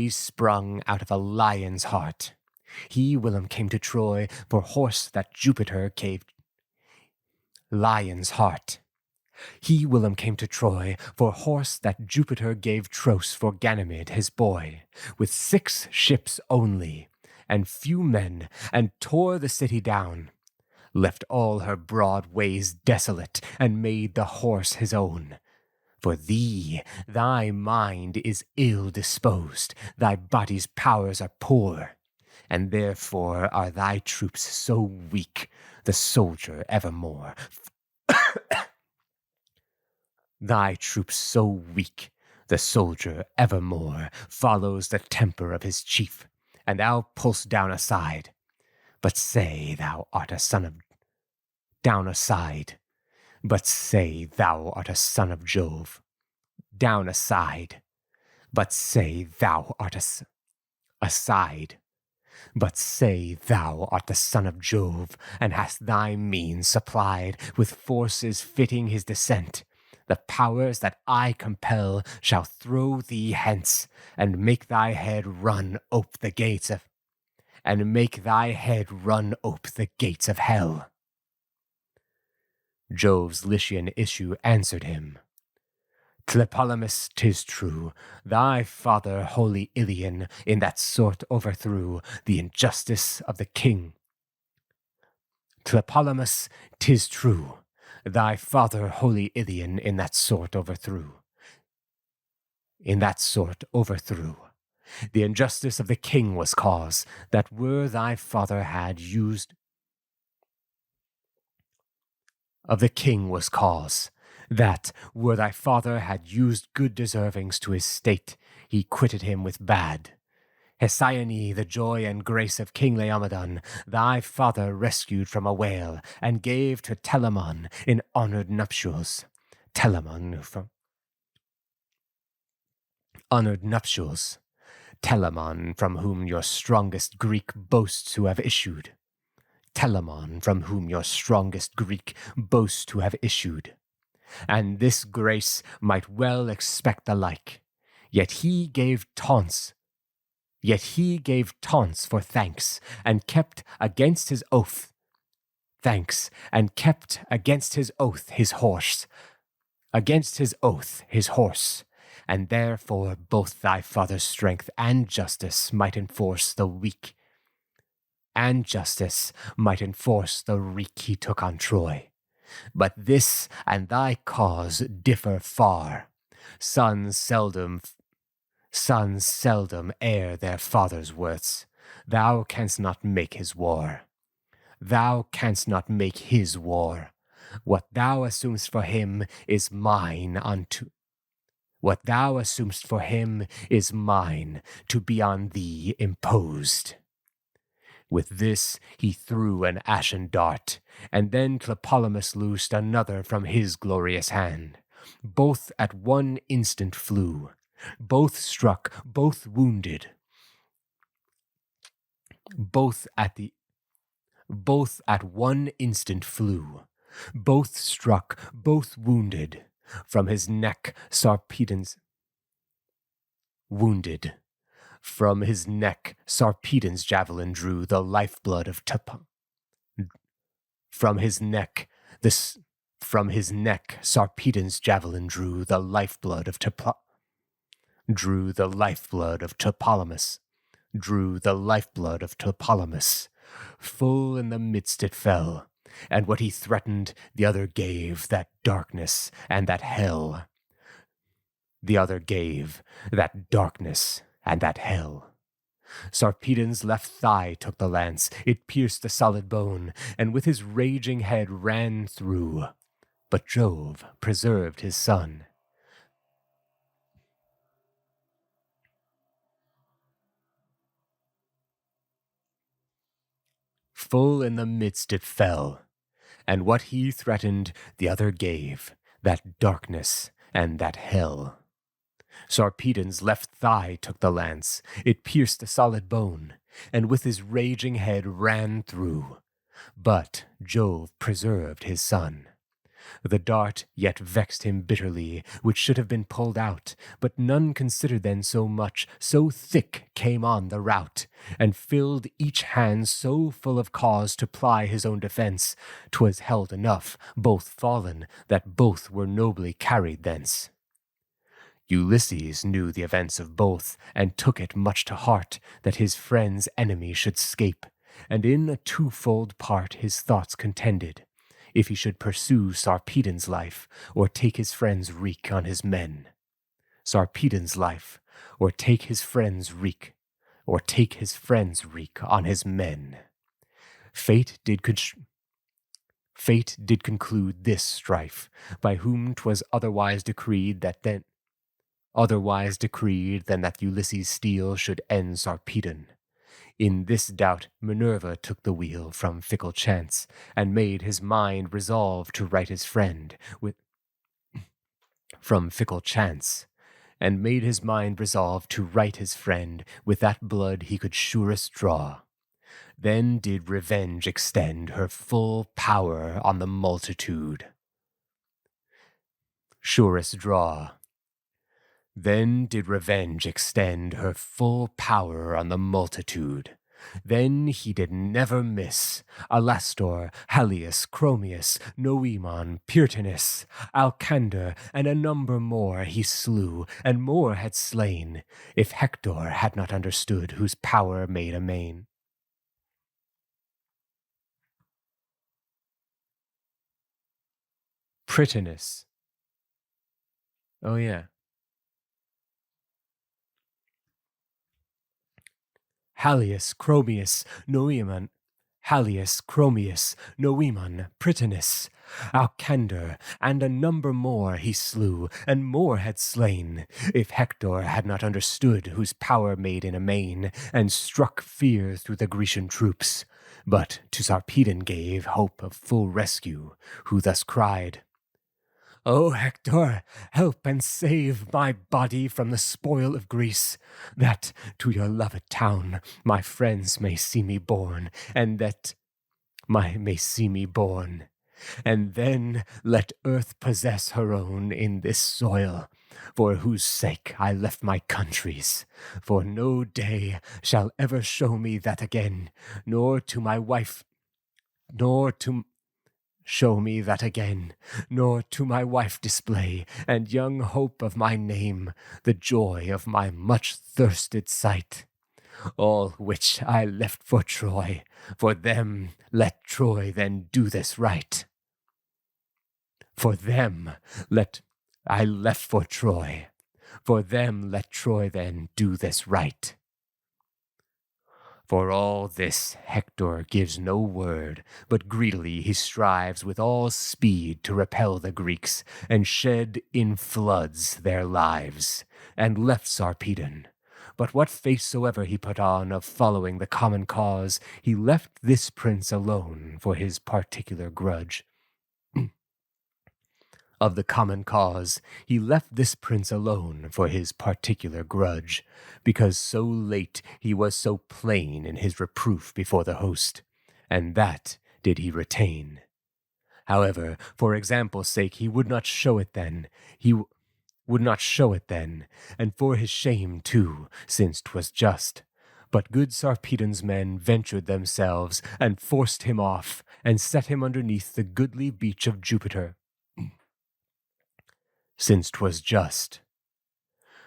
sprung out of a lion's heart. He whilom came to Troy for horse that Jupiter gave Tros for Ganymede his boy, with 6 ships only, and few men, and tore the city down, left all her broad ways desolate, and made the horse his own. For thee, thy mind is ill-disposed, thy body's powers are poor, and therefore are thy troops so weak, the soldier evermore. Thy troops so weak, the soldier evermore follows the temper of his chief, and thou pulse down aside. But say thou art a son of... Down aside. But say thou art a son of Jove. Down aside. But say thou art aside. But say thou art the son of Jove, and hast thy means supplied with forces fitting his descent. The powers that I compel shall throw thee hence, and make thy head run ope the gates of... and make thy head run ope the gates of hell. Jove's Lycian issue answered him. Tlepolemus, 'tis true, thy father, holy Ilion, in that sort overthrew the injustice of the king. Tlepolemus, 'tis true, thy father, holy Ilion, in that sort overthrew. The injustice of the king was cause, that were thy father had used... Of the king was cause, that, were thy father had used good deservings to his state, he quitted him with bad. Hesione, the joy and grace of King Laomedon, thy father rescued from a whale, and gave to Telamon in honored nuptials. Telamon, from whom your strongest Greek boasts to have issued. Telamon, from whom your strongest Greek boasts to have issued. And this grace might well expect the like. Yet he gave taunts for thanks, and kept against his oath. His horse. And therefore both thy father's strength and justice might enforce the weak. He took on Troy. But this and thy cause differ far. Sons seldom air their father's worths. Thou canst not make his war. What thou assumest for him is mine to be on thee imposed. With this he threw an ashen dart, and then Tlepolemus loosed another from his glorious hand. Both at one instant flew. Both struck, both wounded. Both at one instant flew. Both struck, both wounded. From his neck Sarpedon's javelin drew the lifeblood of Sarpedon's javelin drew the lifeblood of Tlepolemus. Full in the midst it fell, and what he threatened the other gave, that darkness and that hell. Sarpedon's left thigh took the lance, it pierced the solid bone, and with his raging head ran through. But Jove preserved his son. Full in the midst it fell, and what he threatened the other gave, that darkness and that hell. Sarpedon's left thigh took the lance, it pierced the solid bone, and with his raging head ran through. But Jove preserved his son. The dart yet vexed him bitterly, which should have been pulled out, but none considered then so much, so thick came on the rout, and filled each hand so full of cause to ply his own defence. 'Twas held enough, both fallen, that both were nobly carried thence. Ulysses knew the events of both, and took it much to heart, that his friend's enemy should scape, and in a twofold part his thoughts contended. if he should pursue Sarpedon's life, or take his friend's wreak on his men. Sarpedon's life, or take his friend's wreak, on his men. Fate did conclude this strife, by whom 'twas otherwise decreed than that Ulysses' steel should end Sarpedon. In this doubt Minerva took the wheel from fickle chance, and made his mind resolve to right his friend with that blood he could surest draw. Then did revenge extend her full power on the multitude. Then did revenge extend her full power on the multitude. Then he did never miss Alastor, Halius, Chromius, Noemon, Pyrtinus, Alcander, and a number more he slew, and more had slain, if Hector had not understood whose power made amain. Prytanis. Oh, yeah. Halius, Chromius, Noemon, Prytanis, Alcander, and a number more he slew, and more had slain, if Hector had not understood whose power made in amain, and struck fear through the Grecian troops, but to Sarpedon gave hope of full rescue, who thus cried, O Hector, help and save my body from the spoil of Greece, that to your loved town my friends may see me born, and then let earth possess her own in this soil, for whose sake I left my countries, for no day shall ever show me that again, nor to my wife display, and young hope of my name, the joy of my much thirsted sight. All which I left for Troy, for them let Troy then do this right. For them let Troy then do this right. For all this Hector gives no word, but greedily he strives with all speed to repel the Greeks, and shed in floods their lives, and left Sarpedon. But what face soever he put on of following the common cause, he left this prince alone for his particular grudge. Of the common cause, he left this prince alone for his particular grudge, because so late he was so plain in his reproof before the host, and that did he retain. However, for example's sake, he would not show it then, and for his shame too, since 'twas just. But good Sarpedon's men ventured themselves, and forced him off, and set him underneath the goodly beach of Jupiter, since 'twas just.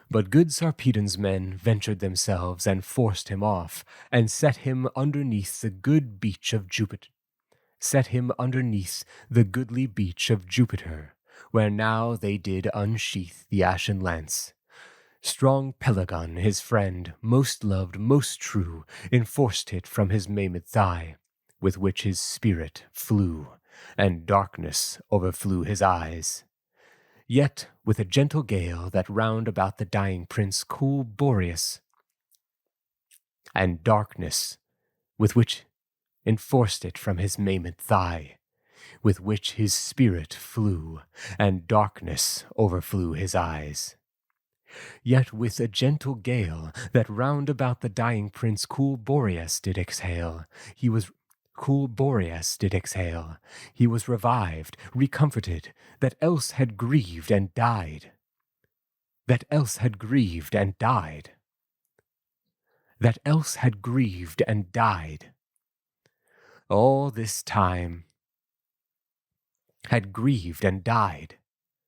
But good Sarpedon's men ventured themselves, and forced him off, and set him underneath the goodly beach of Jupiter, where now they did unsheath the ashen lance. Strong Pelagon, his friend, most loved, most true, enforced it from his maimed thigh, with which his spirit flew, and darkness overflew his eyes. Yet with a gentle gale that round about the dying prince cool Boreas, and darkness, with which enforced it from his maimed thigh, with which his spirit flew, and darkness overflew his eyes. Yet with a gentle gale that round about the dying prince cool Boreas did exhale, he was revived, recomforted, that else had grieved and died. All this time had grieved and died.